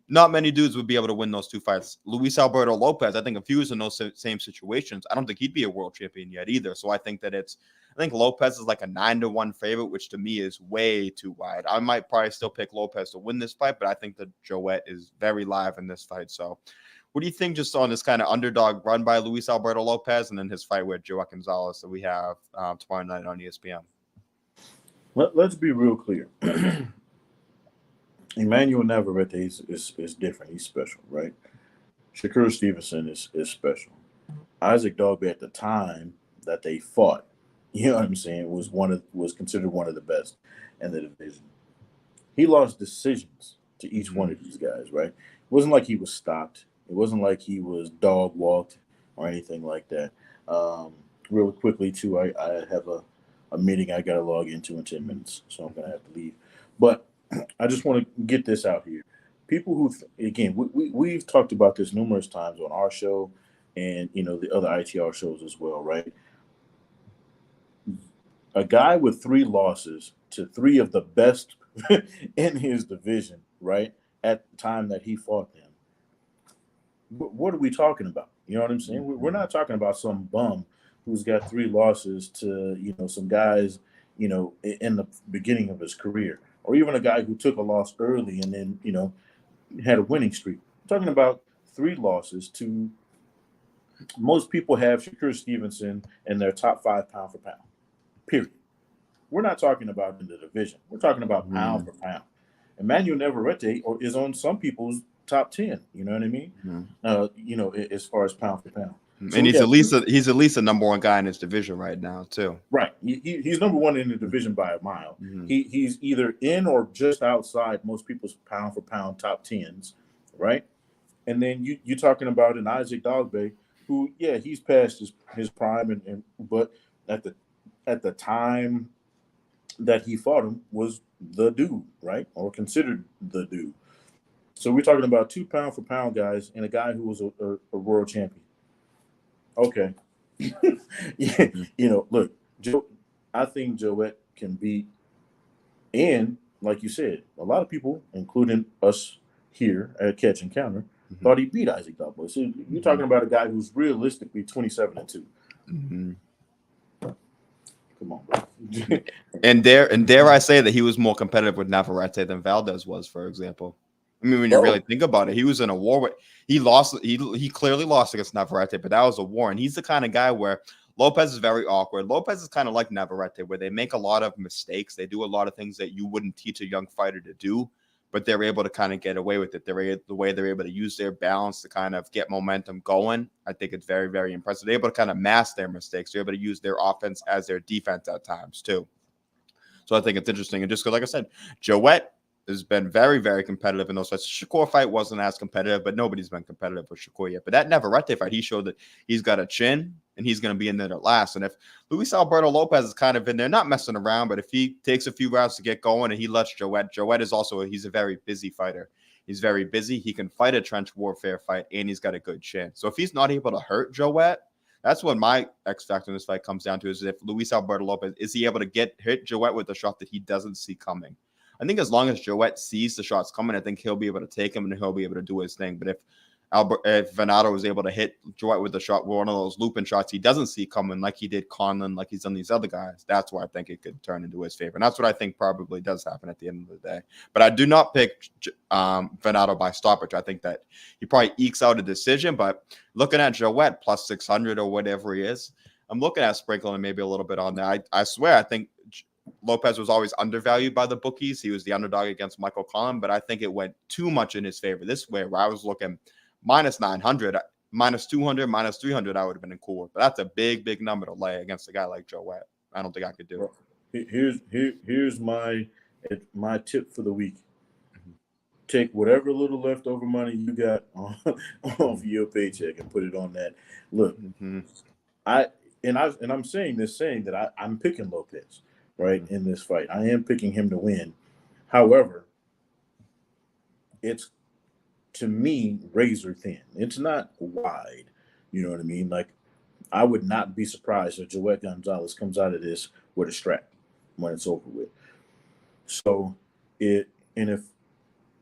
Not many dudes would be able to win those 2 fights. Luis Alberto Lopez, I think if he was in those same situations, I don't think he'd be a world champion yet either. So I think Lopez is like a 9-1 favorite, which to me is way too wide. I might probably still pick Lopez to win this fight, but I think that Joet is very live in this fight. So what do you think just on this kind of underdog run by Luis Alberto Lopez and then his fight with Joet Gonzalez that we have tomorrow night on ESPN? Let's be real clear. Emmanuel Navarrete is different. He's special, right? Shakur Stevenson is special. Isaac Dogbay at the time that they fought, you know what I'm saying, was considered one of the best in the division. He lost decisions to each one of these guys, right? It wasn't like he was stopped. It wasn't like he was dog walked or anything like that. Real quickly, too, I have a meeting I got to log into in 10 minutes, so I'm going to have to leave. But I just want to get this out here. People who, again, we've talked about this numerous times on our show and, the other ITR shows as well, right? A guy with 3 losses to 3 of the best in his division, right, at the time that he fought them. What are we talking about? You know what I'm saying? We're not talking about some bum who's got 3 losses to, some guys, in the beginning of his career. Or even a guy who took a loss early and then, had a winning streak. I'm talking about 3 losses to most people have Shakur Stevenson in their top 5 pound for pound. Period. We're not talking about in the division. We're talking about pound for pound. Emmanuel Navarrete is on some people's top 10. You know what I mean? As far as pound for pound. So and he's at least a number 1 guy in his division right now too. Right, he's number 1 in the division by a mile. He's either in or just outside most people's pound for pound top 10s, right? And then you're talking about an Isaac Dogbay, who he's past his prime, but at the at the time that he fought him, was the dude, right? Or considered the dude. So we're talking about 2 pound for pound guys and a guy who was a world champion. Okay. Yeah, Mhm. look, I think Joet can beat, and like you said, a lot of people, including us here at Catch and Counter, Mhm. thought he beat Isaac Double. So you're talking about a guy who's realistically 27-2. Mhm. Come on, bro. And dare I say that he was more competitive with Navarrete than Valdez was, for example. I mean, when you really Bro, think about it, he was in a war with he lost. He clearly lost against Navarrete, but that was a war, and he's the kind of guy where Lopez is very awkward. Lopez is kind of like Navarrete, where they make a lot of mistakes. They do a lot of things that you wouldn't teach a young fighter to do, but they're able to kind of get away with it. The way they're able to use their balance to kind of get momentum going. I think it's very, very impressive. They're able to kind of mask their mistakes. They're able to use their offense as their defense at times too. So I think it's interesting. And just because, like I said, Joet has been very, very competitive in those fights. The Shakur fight wasn't as competitive, but nobody's been competitive with Shakur yet. But that Navarrete fight, he showed that he's got a chin and he's going to be in there to last. And if Luis Alberto Lopez is kind of in there, not messing around, but if he takes a few rounds to get going and he lets Joet is also, he's a very busy fighter. He's very busy. He can fight a trench warfare fight, and he's got a good chin. So if he's not able to hurt Joet, that's what my X factor in this fight comes down to: is if Luis Alberto Lopez is he able to hit Joet with a shot that he doesn't see coming. I think as long as Joet sees the shots coming, I think he'll be able to take him and he'll be able to do his thing. But if Venado was able to hit Joet with a shot, one of those looping shots he doesn't see coming, like he did Conlon, like he's done these other guys, that's why I think it could turn into his favor. And that's what I think probably does happen at the end of the day. But I do not pick Venado by stoppage. I think that he probably ekes out a decision. But looking at Joet plus 600 or whatever he is, I'm looking at sprinkling maybe a little bit on there. I swear, I think Lopez was always undervalued by the bookies. He was the underdog against Michael Collin, but I think it went too much in his favor this way, where I was looking minus 900, minus 200, minus 300, I would have been cool. But that's a big, big number to lay against a guy like Joet. I don't think I could do it. Here's my tip for the week. Mhm. Take whatever little leftover money you got off your paycheck and put it on that. Look, Mm-hmm. I'm saying that I'm picking Lopez, right, Mm-hmm. in this fight. I am picking him to win. However, it's, to me, razor thin. It's not wide. You know what I mean? Like, I would not be surprised if Joet Gonzalez comes out of this with a strap when it's over with. So if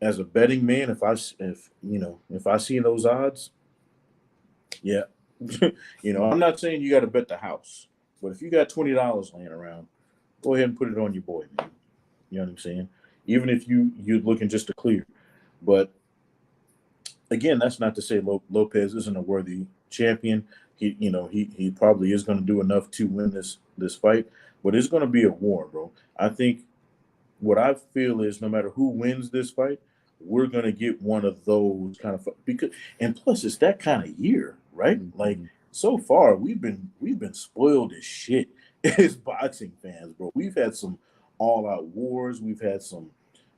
as a betting man, if I see those odds, yeah, I'm not saying you got to bet the house, but if you got $20 laying around, go ahead and put it on your boy, man. You know what I'm saying? Even if you're looking just to clear, but again, that's not to say Lopez isn't a worthy champion. He probably is going to do enough to win this fight, but it's going to be a war, bro. I think what I feel is no matter who wins this fight, we're going to get one of those kind of because, and plus it's that kind of year, right? Like Mm-hmm. so far we've been spoiled as shit as boxing fans, bro. We've had some all out wars. We've had some.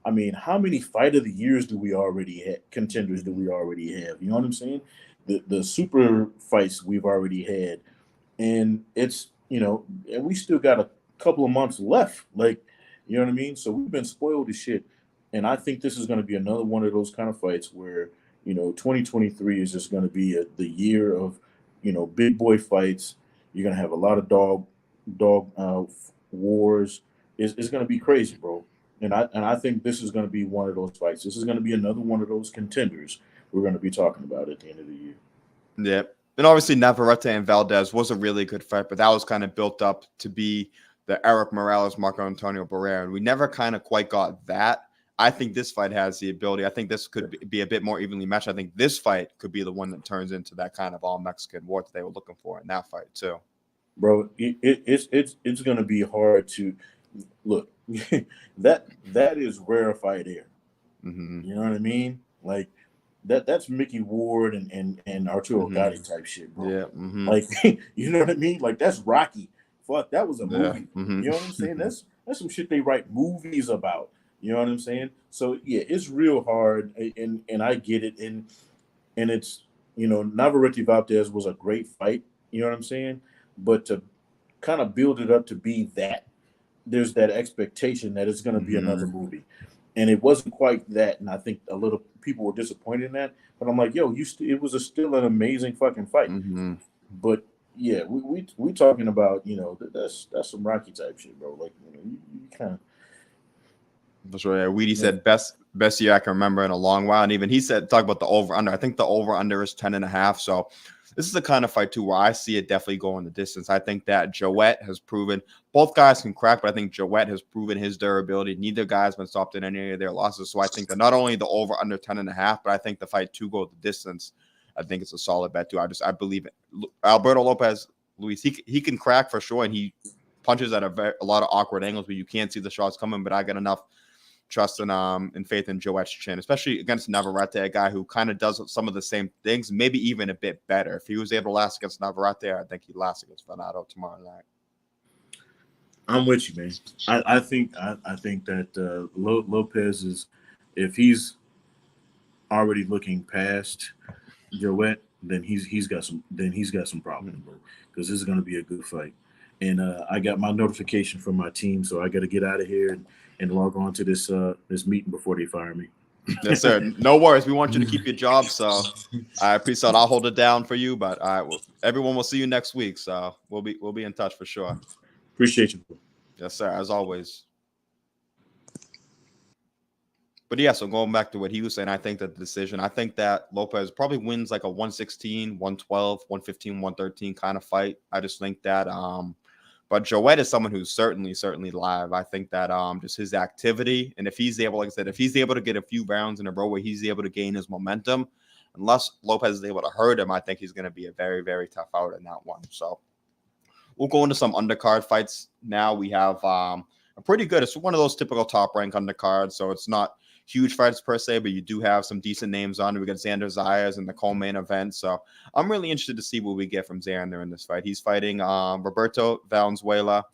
I mean, how many fight of the years do we already have? Contenders do we already have? You know what I'm saying? The super fights we've already had, and it's and we still got a couple of months left. Like, you know what I mean? So we've been spoiled as shit, and I think this is going to be another one of those kind of fights where 2023 is just going to be the year of big boy fights. You're going to have a lot of dog wars. It's going to be crazy, bro. And I think this is going to be one of those fights. This is going to be another one of those contenders we're going to be talking about at the end of the year. Yeah. And obviously Navarrete and Valdez was a really good fight, but that was kind of built up to be the Eric Morales, Marco Antonio Barrera. And we never kind of quite got that. I think this fight has the ability. I think this could be a bit more evenly matched. I think this fight could be the one that turns into that kind of all Mexican war that they were looking for in that fight too. Bro, it's going to be hard to look. that is rarefied air. Mm-hmm. You know what I mean? Like that's Mickey Ward and Arturo Mm-hmm. Gatti type shit, bro. Yeah. Mm-hmm. Like you know what I mean? Like that's Rocky. Fuck, that was a Yeah. movie. Mm-hmm. You know what I'm saying? That's some shit they write movies about. You know what I'm saying? So yeah, it's real hard, and I get it, and it's Navarrete Valdez was a great fight. You know what I'm saying? But to kind of build it up to be that. There's that expectation that it's going to be another Mm-hmm. movie, and it wasn't quite that. And I think a little people were disappointed in that. But I'm like, yo, it was still an amazing fucking fight. Mm-hmm. But yeah, we talking about, you know, that's some Rocky type shit, bro. Like, you know, you kind of. That's right. Yeah. Weedy said best year I can remember in a long while, and even he said talk about the over under. I think the over under is 10.5. So this is the kind of fight too where I see it definitely going the distance. I think that Joet has proven both guys can crack, but I think Joet has proven his durability. Neither guy's been stopped in any of their losses. So I think that not only the over under 10.5, but I think the fight to go the distance. I think it's a solid bet too. I believe it. Alberto Lopez, Luis, he can crack for sure, and he punches at a lot of awkward angles where you can't see the shots coming. But I got enough trust and faith in Joet's chin, especially against Navarrete, a guy who kind of does some of the same things, maybe even a bit better. If he was able to last against Navarrete, I think he'd last against Venado tomorrow night. I'm with you, man. I think that Lopez is, if he's already looking past Joet, then he's got some problems, bro. Because this is going to be a good fight. And I got my notification from my team, so I got to get out of here and log on to this meeting before they fire me. Yes, sir. No worries. We want you to keep your job, so I appreciate it. I'll hold it down for you, but everyone will see you next week, so we'll be in touch for sure. Appreciate you, bro. Yes, sir. As always. But yeah, so going back to what he was saying, I think that the decision, I think that Lopez probably wins like a 116, 112, 115, 113 kind of fight. I just think that but Joet is someone who's certainly live. I think that just his activity, and if he's able, like I said, if he's able to get a few rounds in a row where he's able to gain his momentum, unless Lopez is able to hurt him, I think he's going to be a very, very tough out in that one. So we'll go into some undercard fights now. We have a pretty good, it's one of those typical top rank undercards, so it's not huge fights per se, but you do have some decent names on it. We got Xander Zayas in the co-main event, so I'm really interested to see what we get from Xander in this fight. He's fighting Roberto Valenzuela,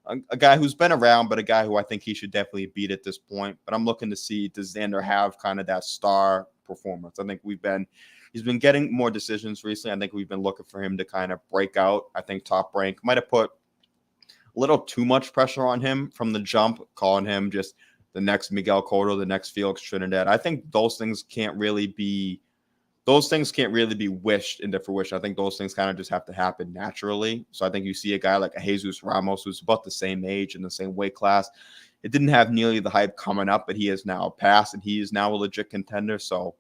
a guy who's been around, but a guy who I think he should definitely beat at this point. But I'm looking to see, does Xander have kind of that star performance? I think he's been getting more decisions recently. I think we've been looking for him to kind of break out. I think Top Rank might have put a little too much pressure on him from the jump, calling him just the next Miguel Cotto, the next Felix Trinidad. I think those things can't really be wished into fruition. I think those things kind of just have to happen naturally. So I think you see a guy like a Jesus Ramos, who's about the same age and the same weight class. It didn't have nearly the hype coming up, but he is now passed, and he is now a legit contender. So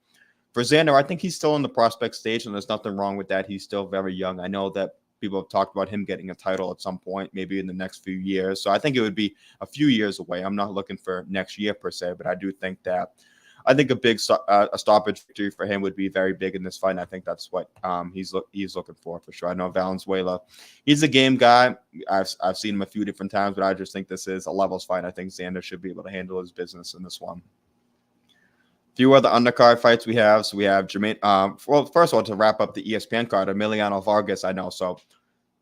for Xander, I think he's still in the prospect stage, and there's nothing wrong with that. He's still very young. I know that people have talked about him getting a title at some point, maybe in the next few years. So I think it would be a few years away. I'm not looking for next year per se, but I do think that a big a stoppage victory for him would be very big in this fight. And I think that's what he's looking for sure. I know Valenzuela, he's a game guy. I've seen him a few different times, but I just think this is a levels fight. I think Xander should be able to handle his business in this one. Few other undercard fights we have. So we have Jermaine. Well, first of all, to wrap up the ESPN card, Emiliano Vargas, I know. So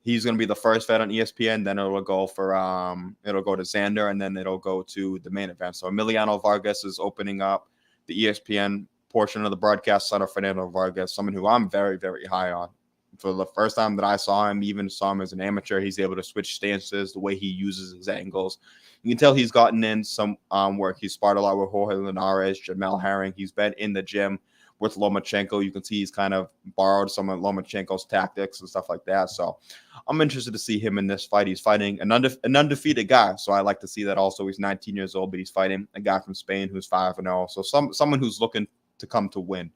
he's going to be the first fight on ESPN. Then it'll go to Xander, and then it'll go to the main event. So Emiliano Vargas is opening up the ESPN portion of the broadcast. Son of Fernando Vargas, someone who I'm very, very high on. For the first time that I saw him, even saw him as an amateur, he's able to switch stances, the way he uses his angles. You can tell he's gotten in some work. He's sparred a lot with Jorge Linares, Jamel Herring. He's been in the gym with Lomachenko. You can see he's kind of borrowed some of Lomachenko's tactics and stuff like that. So I'm interested to see him in this fight. He's fighting an undefeated guy. So I like to see that also. He's 19 years old, but he's fighting a guy from Spain who's 5-0. So someone who's looking to come to win.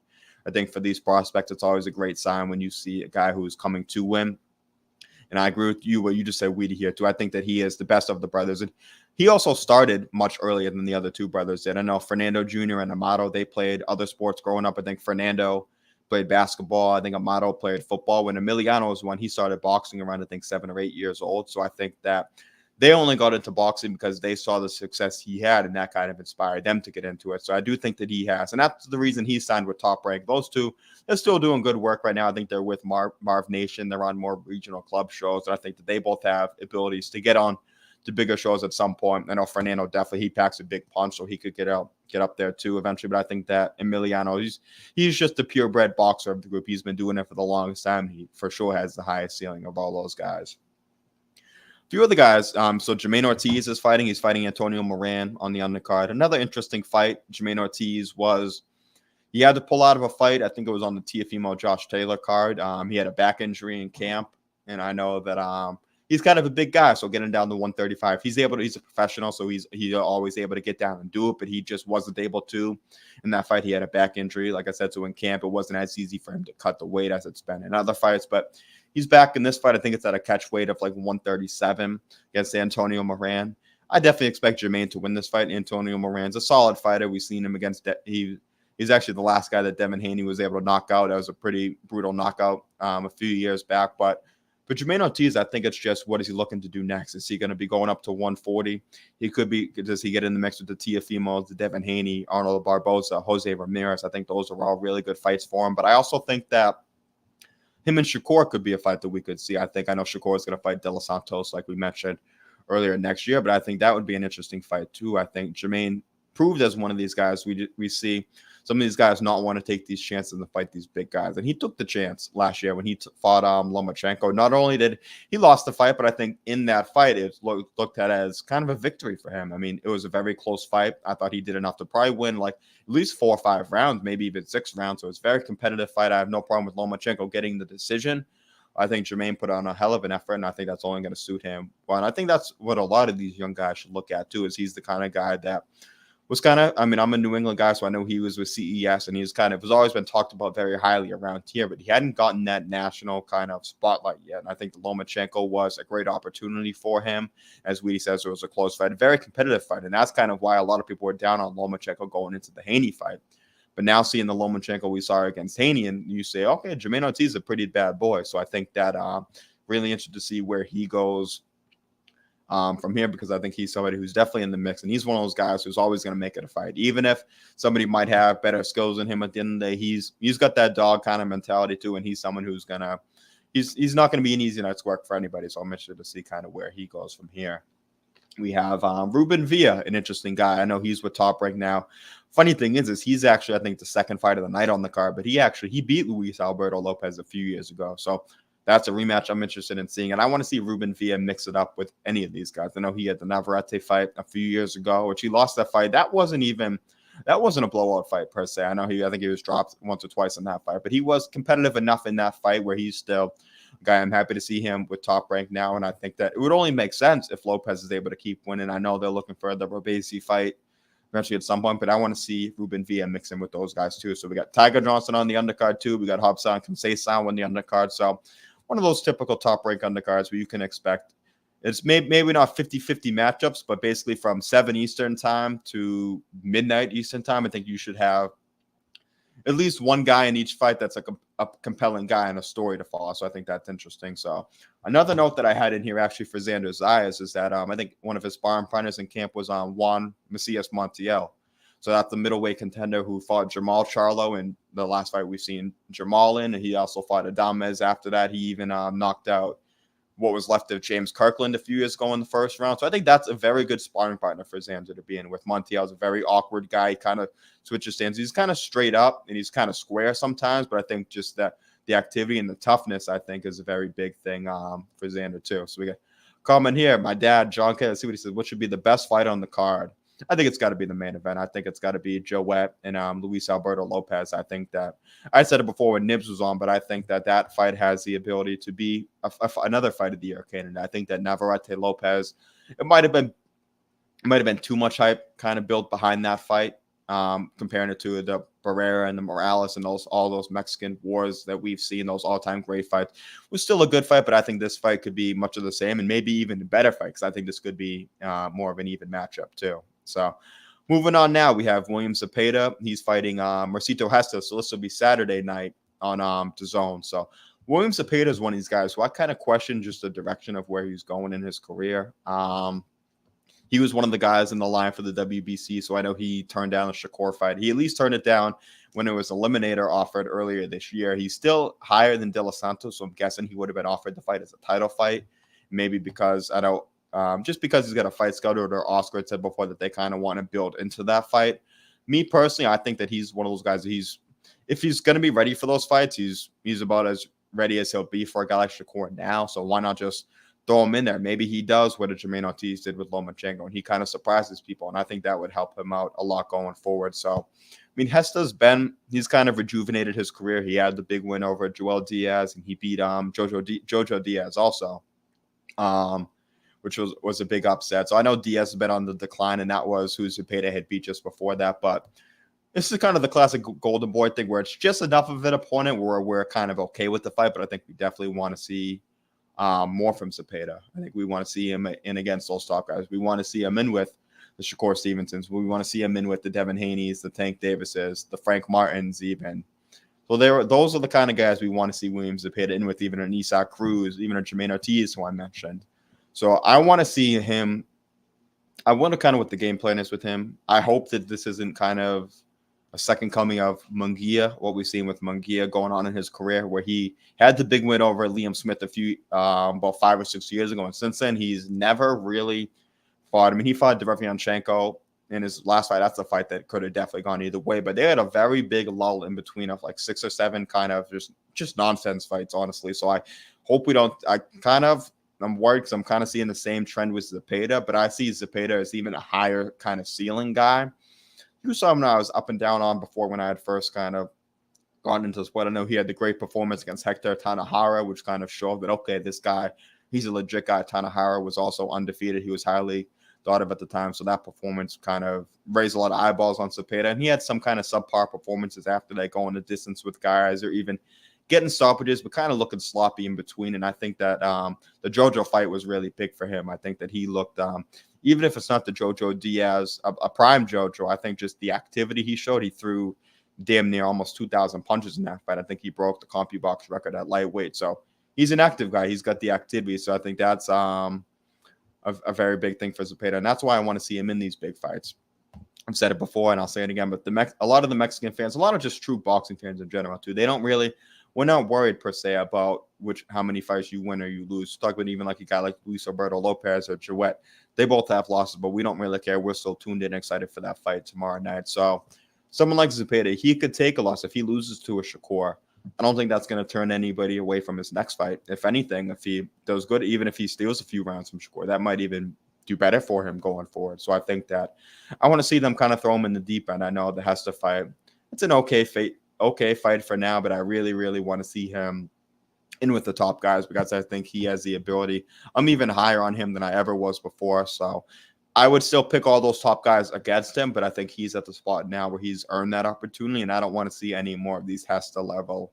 I think for these prospects, it's always a great sign when you see a guy who's coming to win. And I agree with you what you just said, Weedy, here too. I think that he is the best of the brothers. And he also started much earlier than the other two brothers did. I know Fernando Jr. and Amato, they played other sports growing up. I think Fernando played basketball. I think Amato played football. When Emiliano was one, he started boxing around, I think, 7 or 8 years old. So I think that they only got into boxing because they saw the success he had, and that kind of inspired them to get into it. So I do think that he has. And that's the reason he signed with Top Rank. Those two, they're still doing good work right now. I think they're with Marv Nation. They're on more regional club shows. And I think that they both have abilities to get on to bigger shows at some point. I know Fernando definitely, he packs a big punch, so he could get up there too eventually. But I think that Emiliano, he's just a purebred boxer of the group. He's been doing it for the longest time. He for sure has the highest ceiling of all those guys. few other guys. So Jermaine Ortiz is fighting. He's fighting Antonio Moran on the undercard. Another interesting fight. Jermaine Ortiz he had to pull out of a fight. I think it was on the Teofimo Josh Taylor card. He had a back injury in camp, and I know that he's kind of a big guy. So getting down to 135, he's a professional, so he's always able to get down and do it. But he just wasn't able to in that fight. He had a back injury, like I said. So in camp, it wasn't as easy for him to cut the weight as it's been in other fights. But he's back in this fight. I think it's at a catch weight of like 137 against Antonio Moran. I definitely expect Jermaine to win this fight. Antonio Moran's a solid fighter. We've seen him against he's actually the last guy that Devin Haney was able to knock out. That was a pretty brutal knockout a few years back. But for Jermaine Ortiz, I think it's just what is he looking to do next? Is he going to be going up to 140? He could be. Does he get in the mix with the Teofimos, the Devin Haney, Arnold Barboza, Jose Ramirez? I think those are all really good fights for him. But I also think that him and Shakur could be a fight that we could see. I know Shakur is going to fight De Los Santos, like we mentioned earlier next year. But I think that would be an interesting fight too. I think Jermaine proved as one of these guys. We see some of these guys not want to take these chances and fight these big guys. And he took the chance last year when he fought Lomachenko. Not only did he lost the fight, but I think in that fight, it looked at as kind of a victory for him. I mean, it was a very close fight. I thought he did enough to probably win like at least 4 or 5 rounds, maybe even 6 rounds. So it's a very competitive fight. I have no problem with Lomachenko getting the decision. I think Jermaine put on a hell of an effort, and I think that's only going to suit him. Well, and I think that's what a lot of these young guys should look at, too, is he's the kind of guy that was kind of, I mean, I'm a New England guy, so I know he was with CES, and he's kind of, has always been talked about very highly around here, but he hadn't gotten that national kind of spotlight yet. And I think the Lomachenko was a great opportunity for him. As Weedy says, it was a close fight, a very competitive fight. And that's kind of why a lot of people were down on Lomachenko going into the Haney fight. But now seeing the Lomachenko we saw against Haney, and you say, okay, Jermaine Ortiz is a pretty bad boy. So I think that really interested to see where he goes from here, because I think he's somebody who's definitely in the mix, and he's one of those guys who's always going to make it a fight, even if somebody might have better skills than him. At the end of the day, he's got that dog kind of mentality too, and he's someone who's he's not going to be an easy night's work for anybody. So I'm interested to see kind of where he goes from here. We have Ruben Villa, an interesting guy. I know he's with Top Rank now. Funny thing is he's actually, I think, the second fight of the night on the card, but he beat Luis Alberto Lopez a few years ago. So that's a rematch I'm interested in seeing. And I want to see Ruben Villa mix it up with any of these guys. I know he had the Navarrete fight a few years ago, which he lost that fight. That wasn't a blowout fight per se. I think he was dropped once or twice in that fight, but he was competitive enough in that fight where he's still a guy. I'm happy to see him with Top Rank now. And I think that it would only make sense if Lopez is able to keep winning. I know they're looking for the Robesi fight eventually at some point, but I want to see Ruben Villa mix in with those guys too. So we got Tiger Johnson on the undercard too. We got Hobson Conceição on the undercard. So one of those typical Top Rank undercards where you can expect it's maybe not 50-50 matchups, but basically from 7 Eastern time to midnight Eastern time, I think you should have at least one guy in each fight that's like a compelling guy and a story to follow. So I think that's interesting. So another note that I had in here actually for Xander Zayas is that I think one of his sparring partners in camp was on Juan Macias Montiel. So that's the middleweight contender who fought Jamal Charlo in the last fight we've seen Jamal in. And he also fought Adames after that. He even knocked out what was left of James Kirkland a few years ago in the first round. So I think that's a very good sparring partner for Xander to be in with. Montiel's a very awkward guy. He kind of switches stance. He's kind of straight up and he's kind of square sometimes, but I think just that the activity and the toughness, I think, is a very big thing for Xander too. So we got a comment here. My dad, John K, let's see what he says. What should be the best fight on the card? I think it's got to be the main event. I think it's got to be Joet and Luis Alberto Lopez. I think that I said it before when Nibs was on, but I think that fight has the ability to be another fight of the year candidate. I think that Navarrete Lopez, it might have been too much hype kind of built behind that fight, comparing it to the Barrera and the Morales and all those Mexican wars that we've seen, those all-time great fights. It was still a good fight, but I think this fight could be much of the same and maybe even a better fight, because I think this could be more of an even matchup too. So moving on now, we have William Zepeda. He's fighting Mercito Gesta. So this will be Saturday night on DAZN. So William Zepeda is one of these guys who I kind of question just the direction of where he's going in his career. He was one of the guys in the line for the WBC, so I know he turned down the Shakur fight. He at least turned it down when it was eliminator offered earlier this year. He's still higher than De Los Santos, so I'm guessing he would have been offered the fight as a title fight, maybe because I don't. Just because he's got a fight scheduled, or Oscar had said before that they kind of want to build into that fight. Me personally, I think that he's one of those guys that if he's going to be ready for those fights, he's about as ready as he'll be for a guy like Shakur now. So why not just throw him in there. Maybe he does what a Jermaine Ortiz did with Lomachenko, and he kind of surprises people, and I think that would help him out a lot going forward. So, I mean, he's kind of rejuvenated his career. He had the big win over Joel Diaz, and he beat Jojo Diaz also, which was a big upset. So I know Diaz has been on the decline, and that was who Zepeda had beat just before that. But this is kind of the classic Golden Boy thing where it's just enough of an opponent where we're kind of okay with the fight, but I think we definitely want to see more from Zepeda. I think we want to see him in against those top guys. We want to see him in with the Shakur Stevensons. We want to see him in with the Devin Haneys, the Tank Davises, the Frank Martins even. So those are the kind of guys we want to see William Zepeda in with, even an Isaac Cruz, even a Jermaine Ortiz, who I mentioned. So I want to see him. I wonder kind of what the game plan is with him. I hope that this isn't kind of a second coming of Munguia, what we've seen with Munguia going on in his career, where he had the big win over Liam Smith about 5 or 6 years ago. And since then, he's never really fought. I mean, he fought Derevianchenko in his last fight. That's a fight that could have definitely gone either way. But they had a very big lull in between of like 6 or 7 kind of just nonsense fights, honestly. So I hope we don't. I'm worried because I'm kind of seeing the same trend with Zepeda, but I see Zepeda as even a higher kind of ceiling guy. You saw him when I was up and down on before when I had first kind of gone into this. But I know he had the great performance against Hector Tanahara, which kind of showed that, okay, this guy, he's a legit guy. Tanahara was also undefeated. He was highly thought of at the time. So that performance kind of raised a lot of eyeballs on Zepeda. And he had some kind of subpar performances after that, going the distance with guys or even getting stoppages, but kind of looking sloppy in between. And I think that the JoJo fight was really big for him. I think that he looked, even if it's not the Jojo Diaz, a prime JoJo, I think just the activity he showed, he threw damn near almost 2,000 punches in that fight. I think he broke the CompuBox record at lightweight. So he's an active guy. He's got the activity. So I think that's a very big thing for Zepeda. And that's why I want to see him in these big fights. I've said it before, and I'll say it again, but a lot of the Mexican fans, a lot of just true boxing fans in general, too, we're not worried per se about how many fights you win or you lose. Talk about even like a guy like Luis Alberto Lopez or Joet. They both have losses, but we don't really care. We're still tuned in and excited for that fight tomorrow night. So someone like Zepeda, he could take a loss if he loses to a Shakur. I don't think that's going to turn anybody away from his next fight. If anything, if he does good, even if he steals a few rounds from Shakur, that might even do better for him going forward. So I think that I want to see them kind of throw him in the deep end. I know the Hesta fight, it's an okay fight for now, but I really, really want to see him in with the top guys because I think he has the ability. I'm even higher on him than I ever was before. So I would still pick all those top guys against him, but I think he's at the spot now where he's earned that opportunity, and I don't want to see any more of these Hesta level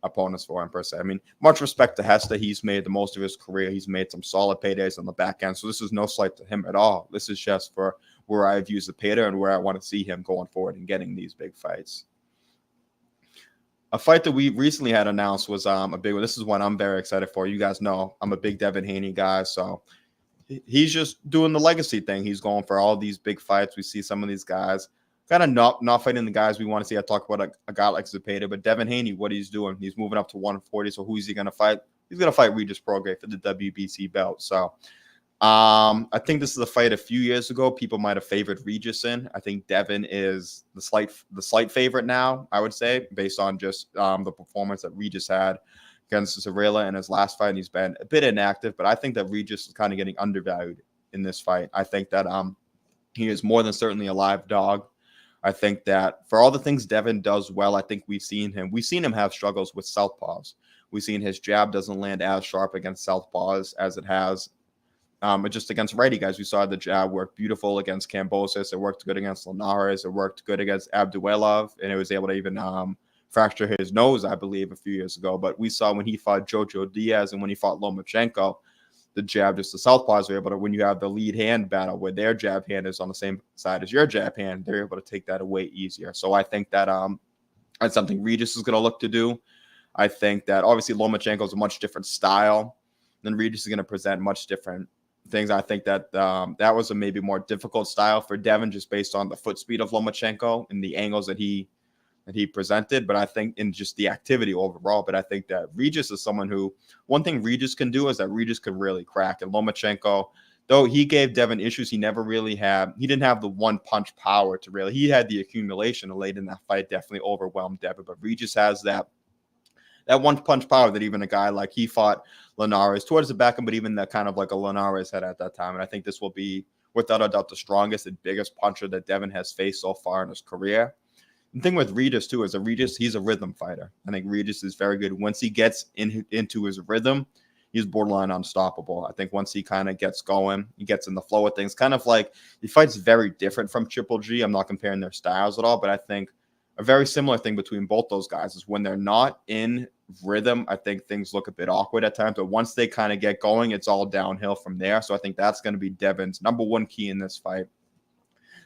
opponents for him per se. I mean, much respect to Hesta. He's made the most of his career. He's made some solid paydays on the back end. So this is no slight to him at all. This is just for where I view Zepeda and where I want to see him going forward and getting these big fights. A fight that we recently had announced was a big one. This is one I'm very excited for. You guys know I'm a big Devin Haney guy, so he's just doing the legacy thing. He's going for all these big fights. We see some of these guys kind of not fighting the guys we want to see. I talk about a guy like Zepeda, but Devin Haney, what he's doing, he's moving up to 140. So who is he going to fight? He's going to fight Regis Prograis for the WBC belt. So I think this is a fight a few years ago. People might have favored Regis in. I think Devin is the slight favorite now, I would say, based on just the performance that Regis had against Zarela in his last fight. And he's been a bit inactive, but I think that Regis is kind of getting undervalued in this fight. I think that he is more than certainly a live dog. I think that for all the things Devin does well, I think we've seen him have struggles with southpaws. We've seen his jab doesn't land as sharp against southpaws as it has just against righty guys. We saw the jab work beautiful against Kambosos. It worked good against Linares. It worked good against Abduelov, and it was able to even fracture his nose, I believe, a few years ago. But we saw when he fought Jojo Diaz and when he fought Lomachenko, the jab, just the southpaws were able to, when you have the lead hand battle where their jab hand is on the same side as your jab hand, they're able to take that away easier. So I think that that's something Regis is going to look to do. I think that obviously Lomachenko is a much different style than Regis is going to present much different things. I think that that was a maybe more difficult style for Devin just based on the foot speed of Lomachenko and the angles that he presented, but I think in just the activity overall. But I think that Regis is someone who, one thing Regis can do is that Regis could really crack. And Lomachenko, though he gave Devin issues, he didn't have the one punch power to really, he had the accumulation late in that fight, definitely overwhelmed Devin, but Regis has that that one punch power that even a guy like he fought Linares towards the back end, but even that kind of like a Linares had at that time. And I think this will be, without a doubt, the strongest and biggest puncher that Devin has faced so far in his career. The thing with Regis, too, is that Regis, he's a rhythm fighter. I think Regis is very good. Once he gets into his rhythm, he's borderline unstoppable. I think once he kind of gets going, he gets in the flow of things. Kind of like, he fights very different from Triple G. I'm not comparing their styles at all, but I think a very similar thing between both those guys is when they're not in rhythm, I think things look a bit awkward at times. But once they kind of get going, it's all downhill from there. So I think that's going to be Devin's number one key in this fight.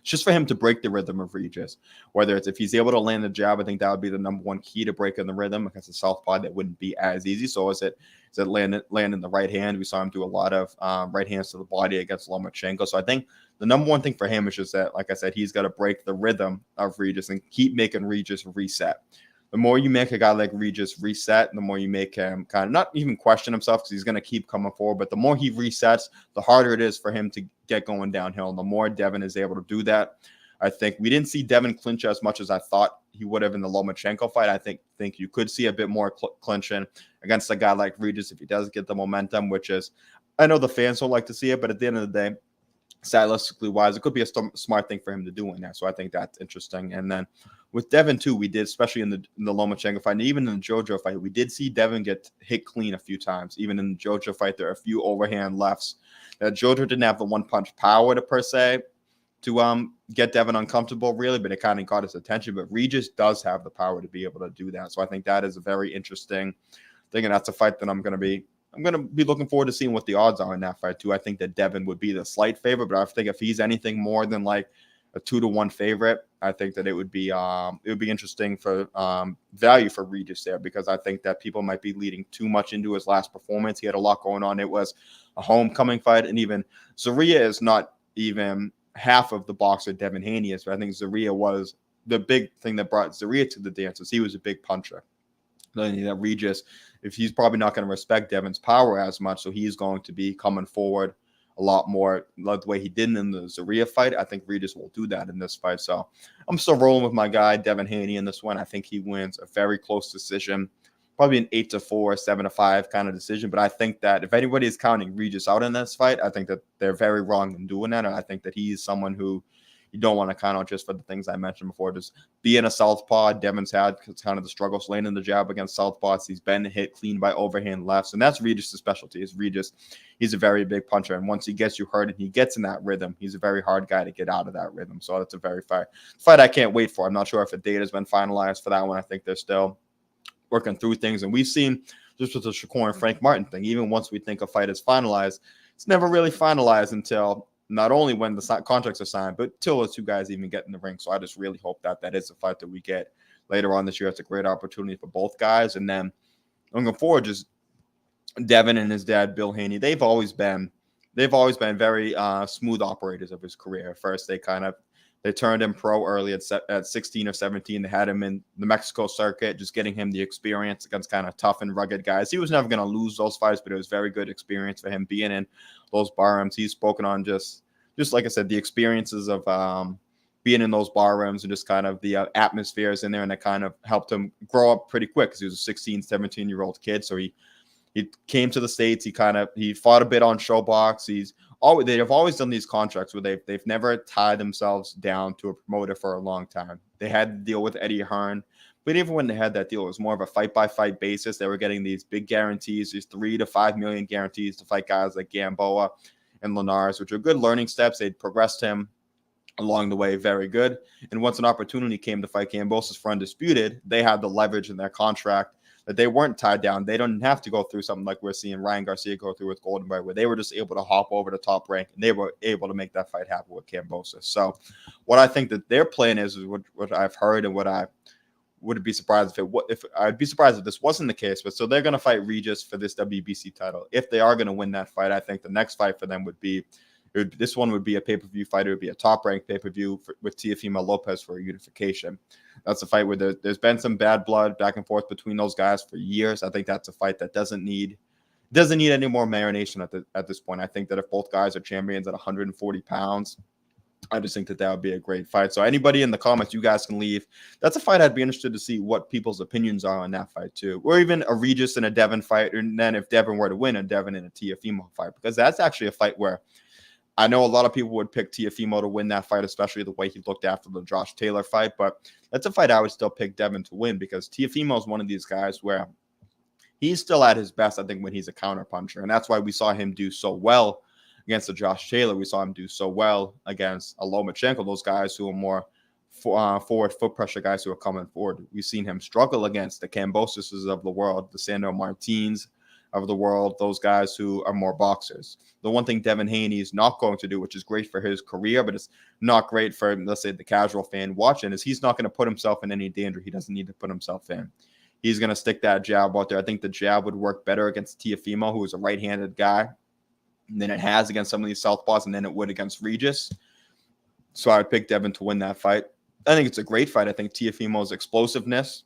Just for him to break the rhythm of Regis. Whether it's if he's able to land the jab, I think that would be the number one key to breaking the rhythm. Against a southpaw, that wouldn't be as easy. So is it landing the right hand? We saw him do a lot of right hands to the body against Lomachenko. So I think the number one thing for him is just that, like I said, he's got to break the rhythm of Regis and keep making Regis reset. The more you make a guy like Regis reset, the more you make him kind of not even question himself because he's going to keep coming forward. But the more he resets, the harder it is for him to get going downhill. And the more Devin is able to do that, I think we didn't see Devin clinch as much as I thought he would have in the Lomachenko fight. I think you could see a bit more clinching against a guy like Regis if he does get the momentum, which is, I know the fans don't like to see it, but at the end of the day, stylistically wise, it could be a smart thing for him to do in there. So I think that's interesting. And then with Devin too, we did, especially in the Lomachenko fight, and even in the Jojo fight, we did see Devin get hit clean a few times. Even in the Jojo fight, there are a few overhand lefts. Jojo didn't have the one punch power to per se to get Devin uncomfortable really, but it kind of got his attention. But Regis does have the power to be able to do that. So I think that is a very interesting thing, and that's a fight that I'm going to be looking forward to seeing what the odds are in that fight too. I think that Devin would be the slight favorite, but I think if he's anything more than like a 2-1 favorite, I think that it would be interesting for value for Regis there, because I think that people might be leading too much into his last performance. He had a lot going on. It was a homecoming fight, and even Zarya is not even half of the boxer Devin Haney is. But I think Zarya was the big thing that brought Zarya to the dance. Was he was a big puncher. That Regis, if he's probably not going to respect Devin's power as much, so he's going to be coming forward a lot more like the way he did in the Zarya fight. I think Regis will do that in this fight. So I'm still rolling with my guy, Devin Haney, in this one. I think he wins a very close decision, probably an 8-4, 7-5 kind of decision. But I think that if anybody is counting Regis out in this fight, I think that they're very wrong in doing that. And I think that he's someone who you don't want to count out just for the things I mentioned before. Just being a southpaw, Devin's had kind of the struggles landing the jab against southpaws. He's been hit clean by overhand lefts, and that's Regis' specialty. Is Regis, he's a very big puncher, and once he gets you hurt and he gets in that rhythm, he's a very hard guy to get out of that rhythm. So that's a very fight I can't wait for. I'm not sure if a date has been finalized for that one. I think they're still working through things, and we've seen just with the Shakur and Frank Martin thing, even once we think a fight is finalized, it's never really finalized until not only when the contracts are signed, but till the two guys even get in the ring. So I just really hope that that is a fight that we get later on this year. It's a great opportunity for both guys. And then looking forward, just Devin and his dad, Bill Haney, they've always been very smooth operators of his career. First, they turned him pro early at 16 or 17. They had him in the Mexico circuit, just getting him the experience against kind of tough and rugged guys. He was never going to lose those fights, but it was very good experience for him being in those barrooms. He's spoken on just like I said, the experiences of being in those barrooms and just kind of the atmospheres in there, and that kind of helped him grow up pretty quick because he was a 16, 17-year-old kid. So he came to the States. He fought a bit on Showbox. They've always done these contracts where they've never tied themselves down to a promoter for a long time. They had to deal with Eddie Hearn, but even when they had that deal, it was more of a fight-by-fight basis. They were getting these big guarantees, these $3 to $5 million guarantees to fight guys like Gamboa and Linares, which are good learning steps. They'd progressed him along the way very good. And once an opportunity came to fight Kambosos for undisputed, they had the leverage in their contract that they weren't tied down. They don't have to go through something like we're seeing Ryan Garcia go through with Golden Boy, where they were just able to hop over to Top Rank, and they were able to make that fight happen with Kambosos. So what I think that their plan is what I've heard, and what I would be surprised if I'd be surprised if this wasn't the case. But so they're going to fight Regis for this WBC title. If they are going to win that fight, I think the next fight for them would be this one would be a pay-per-view fight. It would be a top-ranked pay-per-view with Teofimo Lopez for a unification. That's a fight where there's been some bad blood back and forth between those guys for years. I think that's a fight that doesn't need any more marination at this point. I think that if both guys are champions at 140 pounds, I just think that that would be a great fight. So anybody in the comments, you guys can leave. That's a fight I'd be interested to see what people's opinions are on that fight too. Or even a Regis and a Devin fight. And then if Devin were to win, a Devin and a Teofimo fight. Because that's actually a fight where I know a lot of people would pick Teofimo to win that fight, especially the way he looked after the Josh Taylor fight. But that's a fight I would still pick Devin to win because Teofimo is one of these guys where he's still at his best, I think, when he's a counterpuncher. And that's why we saw him do so well against the Josh Taylor. We saw him do so well against a Lomachenko, those guys who are more forward foot pressure guys who are coming forward. We've seen him struggle against the Cambosises of the world, the Sandor Martins of the world, those guys who are more boxers. The one thing Devin Haney is not going to do, which is great for his career, but it's not great for, let's say, the casual fan watching, is he's not going to put himself in any danger he doesn't need to put himself in. He's going to stick that jab out there. I think the jab would work better against Teofimo, who is a right-handed guy, than it has against some of these southpaws, and then it would against Regis. So I would pick Devin to win that fight. I think it's a great fight. I think Teofimo's explosiveness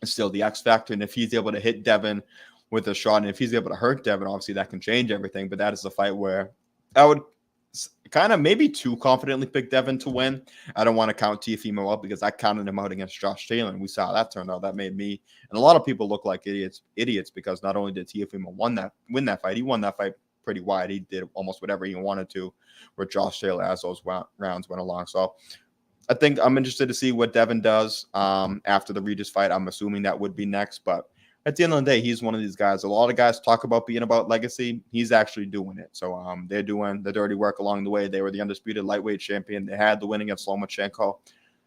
is still the X factor, and if he's able to hit Devin with a shot, and if he's able to hurt Devin, obviously that can change everything. But that is a fight where I would kind of maybe too confidently pick Devin to win. I don't want to count Teofimo up because I counted him out against Josh Taylor, and we saw how that turned out. That made me and a lot of people look like idiots because not only did Teofimo win that fight, he won that fight pretty wide. He did almost whatever he wanted to with Josh Taylor as those rounds went along. So I think I'm interested to see what Devin does after the Regis fight. I'm assuming that would be next, but at the end of the day, he's one of these guys. A lot of guys talk about being about legacy. He's actually doing it. So they're doing the dirty work along the way. They were the undisputed lightweight champion. They had the win against Lomachenko.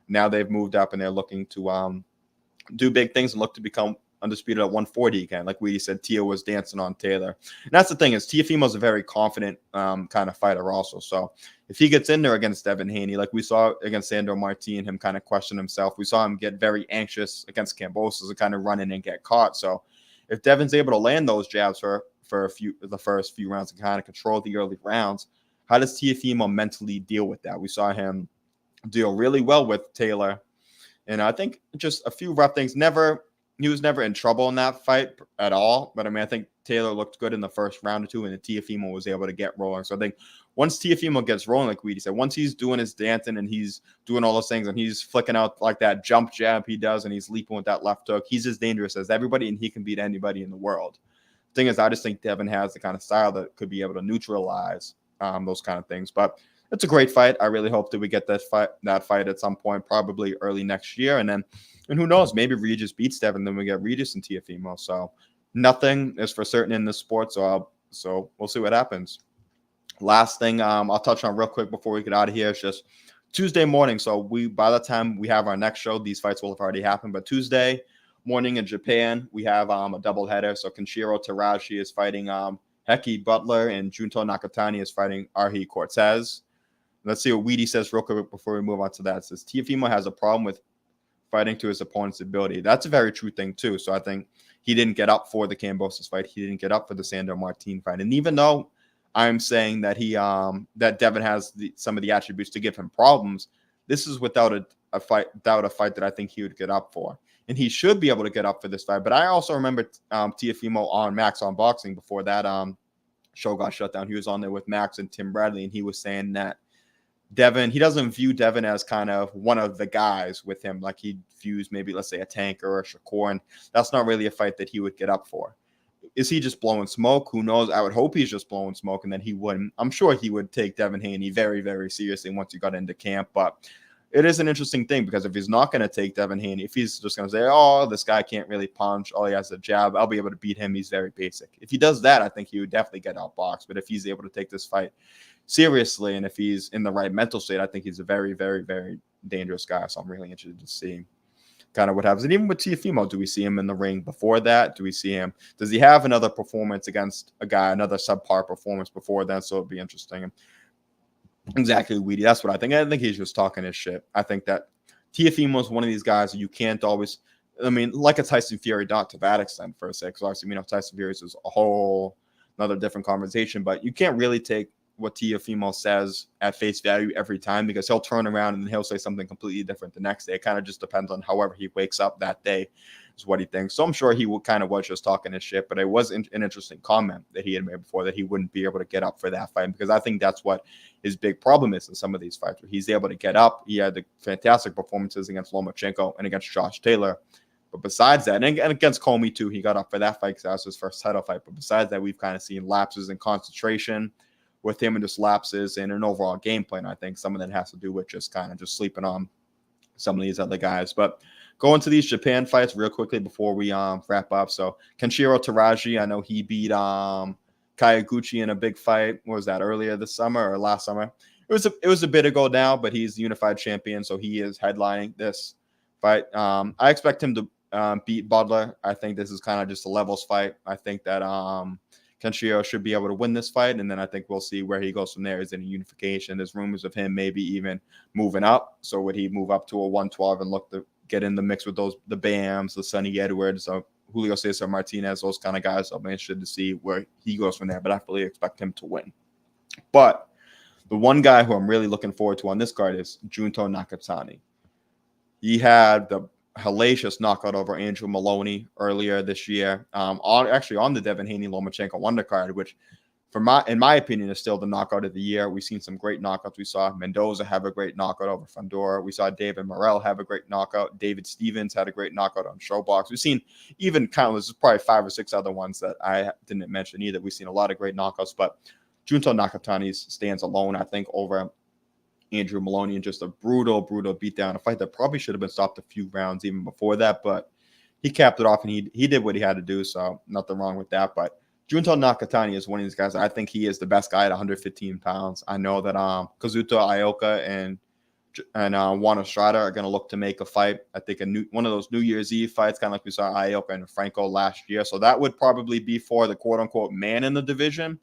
Now they've moved up and they're looking to do big things and look to become undisputed at 140 again. Like we said, Tio was dancing on Taylor. And that's the thing is Teofimo's a very confident kind of fighter also. So if he gets in there against Devin Haney, like we saw against Sandor Martin, him kind of question himself. We saw him get very anxious against Kambosos and kind of run in and get caught. So if Devin's able to land those jabs for the first few rounds and kind of control the early rounds, how does Teofimo mentally deal with that? We saw him deal really well with Taylor. And I think just a few rough things. He was never in trouble in that fight at all. But, I mean, I think Taylor looked good in the first round or two, and the Teofimo was able to get rolling. So I think once Teofimo gets rolling, like Weedy said, once he's doing his dancing and he's doing all those things and he's flicking out like that jump jab he does and he's leaping with that left hook, he's as dangerous as everybody and he can beat anybody in the world. The thing is, I just think Devin has the kind of style that could be able to neutralize those kind of things. But it's a great fight. I really hope that we get that fight at some point, probably early next year. And who knows, maybe Regis beats Devin, then we get Regis and Teofimo. So nothing is for certain in this sport. So we'll see what happens. Last thing I'll touch on real quick before we get out of here is just Tuesday morning. So by the time we have our next show, these fights will have already happened. But Tuesday morning in Japan, we have a doubleheader. So Kenshiro Teraji is fighting Heki Butler, and Junto Nakatani is fighting Arhi Cortez. Let's see what Weedy says real quick before we move on to that. It says Teofimo has a problem with fighting to his opponent's ability. That's a very true thing too. So I think he didn't get up for the Kambosos fight. He didn't get up for the Sandor Martin fight. And even though I'm saying that that Devin has some of the attributes to give him problems, this is without a fight that I think he would get up for. And he should be able to get up for this fight. But I also remember Teofimo on Max on Boxing before that show got shut down. He was on there with Max and Tim Bradley, and he was saying that Devin, he doesn't view Devin as kind of one of the guys with him. Like he views maybe, let's say, a Tank or a Shakur, and that's not really a fight that he would get up for. Is he just blowing smoke? Who knows? I would hope he's just blowing smoke, and then he wouldn't. I'm sure he would take Devin Haney very, very seriously once he got into camp. But it is an interesting thing because if he's not going to take Devin Haney, if he's just going to say, oh, this guy can't really punch, all he has is a jab, I'll be able to beat him, he's very basic. If he does that, I think he would definitely get outboxed. But if he's able to take this fight seriously and if he's in the right mental state, I think he's a very, very, very dangerous guy. So I'm really interested to see kind of what happens. And even with Teofimo, do we see him in the ring before that? Does he have another performance against a guy, another subpar performance before that? So it'd be interesting. Exactly, Weedy. That's what I think. I think he's just talking his shit. I think that Teofimo is one of these guys that you can't always, I mean, like a Tyson Fury, not to that extent per se, because obviously, Tyson Fury is a whole another different conversation, but you can't really take what Teofimo says at face value every time because he'll turn around and he'll say something completely different the next day. It kind of just depends on however he wakes up that day. is what he thinks. So I'm sure he kind of was just talking his shit, but it was an interesting comment that he had made before that he wouldn't be able to get up for that fight, because I think that's what his big problem is in some of these fights, where he's able to get up. He had the fantastic performances against Lomachenko and against Josh Taylor. But besides that, and against Comey too, he got up for that fight because that was his first title fight. But besides that, we've kind of seen lapses in concentration with him and just lapses in an overall game plan. I think some of that has to do with just kind of just sleeping on some of these other guys. But going to these Japan fights real quickly before we wrap up. So Kenshiro Teraji, I know he beat Kayaguchi in a big fight. What was that, earlier this summer or last summer? It was a bit ago now, but he's the unified champion, so he is headlining this fight. I expect him to beat Butler. I think this is kind of just a levels fight. I think that Kenshiro should be able to win this fight, and then I think we'll see where he goes from there. Is it a unification? There's rumors of him maybe even moving up. So would he move up to a 112 and look to get in the mix with the Bams, the Sonny Edwards, Julio Cesar Martinez, those kind of guys? I'm interested to see where he goes from there, but I fully expect him to win. But the one guy who I'm really looking forward to on this card is Junto Nakatani. He had the hellacious knockout over Andrew Maloney earlier this year, on the Devin Haney Lomachenko undercard, which in my opinion is still the knockout of the year. We've seen some great knockouts. We saw Mendoza have a great knockout over Fundora. We saw David Morrell have a great knockout. David Stevens had a great knockout on Showbox. We've seen even countless, probably 5 or 6 other ones that I didn't mention either. We've seen a lot of great knockouts, but Junto Nakatani stands alone, I think, over Andrew Maloney, and just a brutal beatdown, a fight that probably should have been stopped a few rounds even before that, but he capped it off, and he did what he had to do, so nothing wrong with that. But Junto Nakatani is one of these guys. I think he is the best guy at 115 pounds. I know that Kazuto Ioka and Juan Estrada are going to look to make a fight. I think one of those New Year's Eve fights, kind of like we saw Ioka and Franco last year, so that would probably be for the quote-unquote man in the division.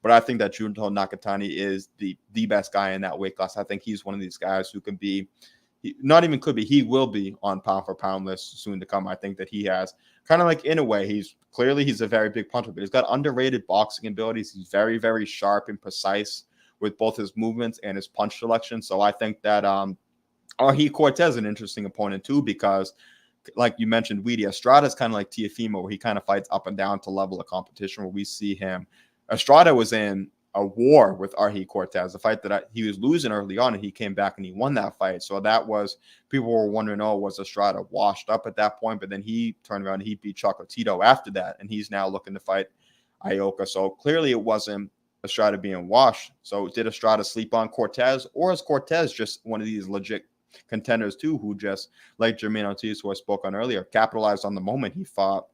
But I think that Junto Nakatani is the best guy in that weight class. I think he's one of these guys who can be, he will be on pound for pound list soon to come. I think that he has kind of like, in a way, he's a very big puncher, but he's got underrated boxing abilities. He's very, very sharp and precise with both his movements and his punch selection. So I think that Arhi Cortez is an interesting opponent too, because like you mentioned, Weedy Estrada is kind of like Teofimo, where he kind of fights up and down to level of competition, where we see him. Estrada was in a war with Arhi Cortez, a fight that he was losing early on, and he came back and he won that fight. So that was, people were wondering, was Estrada washed up at that point? But then he turned around and he beat Chocolatito after that, and he's now looking to fight Ioka. So clearly it wasn't Estrada being washed. So did Estrada sleep on Cortez, or is Cortez just one of these legit contenders too, who just, like Jermaine Ortiz, who I spoke on earlier, capitalized on the moment he fought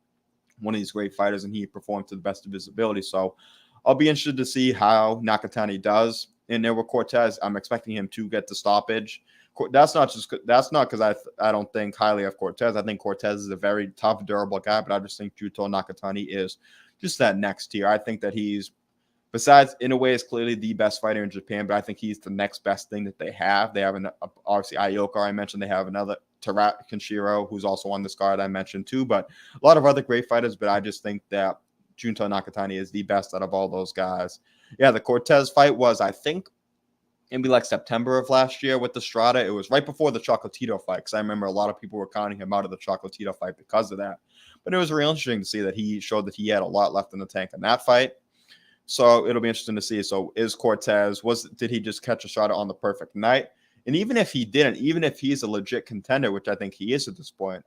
one of these great fighters and he performed to the best of his ability? So I'll be interested to see how Nakatani does in there with Cortez. I'm expecting him to get the stoppage. That's not because I don't think highly of Cortez. I think Cortez is a very tough, durable guy, but I just think Junto Nakatani is just that next tier. I think that he's, besides, in a way, is clearly the best fighter in Japan, but I think he's the next best thing that they have. They have obviously Ioka, I mentioned. They have another Kenshiro, who's also on this card I mentioned too, but a lot of other great fighters. But I just think that Junto Nakatani is the best out of all those guys. Yeah, the Cortez fight was, I think, maybe like September of last year with Estrada. It was right before the Chocolatito fight, because I remember a lot of people were counting him out of the Chocolatito fight because of that. But it was real interesting to see that he showed that he had a lot left in the tank in that fight. So it'll be interesting to see. So is Cortez, did he just catch Estrada on the perfect night? And even if he didn't, even if he's a legit contender, which I think he is at this point,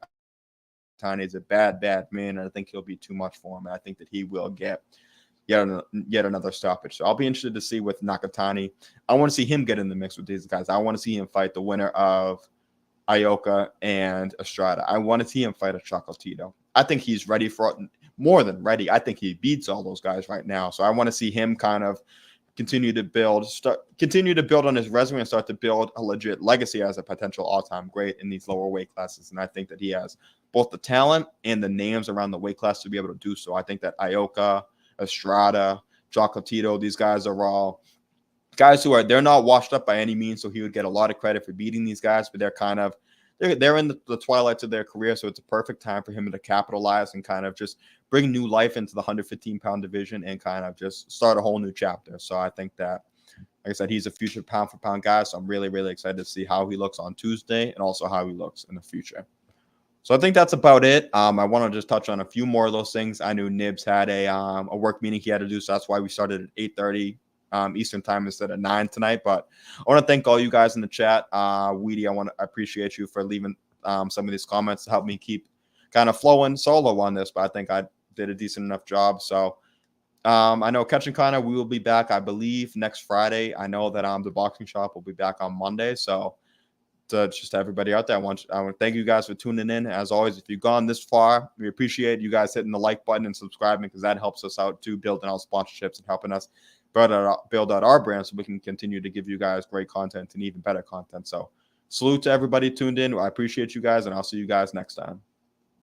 Tany's a bad man, and I think he'll be too much for him. And I think that he will get yet another stoppage. So I'll be interested to see with Nakatani. I want to see him get in the mix with these guys. I want to see him fight the winner of Ioka and Estrada. I want to see him fight a Chocolatito. I think he's ready for it, more than ready. I think he beats all those guys right now. So I want to see him kind of continue to build on his resume and start to build a legit legacy as a potential all-time great in these lower weight classes. And I think that he has both the talent and the names around the weight class to be able to do so. I think that Ioka, Estrada, Chocolatito, these guys are all guys they're not washed up by any means. So he would get a lot of credit for beating these guys, but they're in the twilights of their career. So it's a perfect time for him to capitalize and kind of just bring new life into the 115-pound division and kind of just start a whole new chapter. So I think that, like I said, he's a future pound-for-pound guy. So I'm really, really excited to see how he looks on Tuesday and also how he looks in the future. So I think that's about it. I want to just touch on a few more of those things. I knew Nibs had a work meeting he had to do, so that's why we started at 8:30 Eastern time instead of 9 tonight. But I want to thank all you guys in the chat. Weedy, I appreciate you for leaving some of these comments to help me keep kind of flowing solo on this, but I think I did a decent enough job. So I know Catch and Connor, we will be back, I believe, next Friday. I know that the boxing shop will be back on Monday. So to just everybody out there, I want to thank you guys for tuning in. As always, if you've gone this far, we appreciate you guys hitting the like button and subscribing, because that helps us out too, building out sponsorships and helping us build out our brand so we can continue to give you guys great content and even better content. So salute to everybody tuned in. I appreciate you guys, and I'll see you guys next time.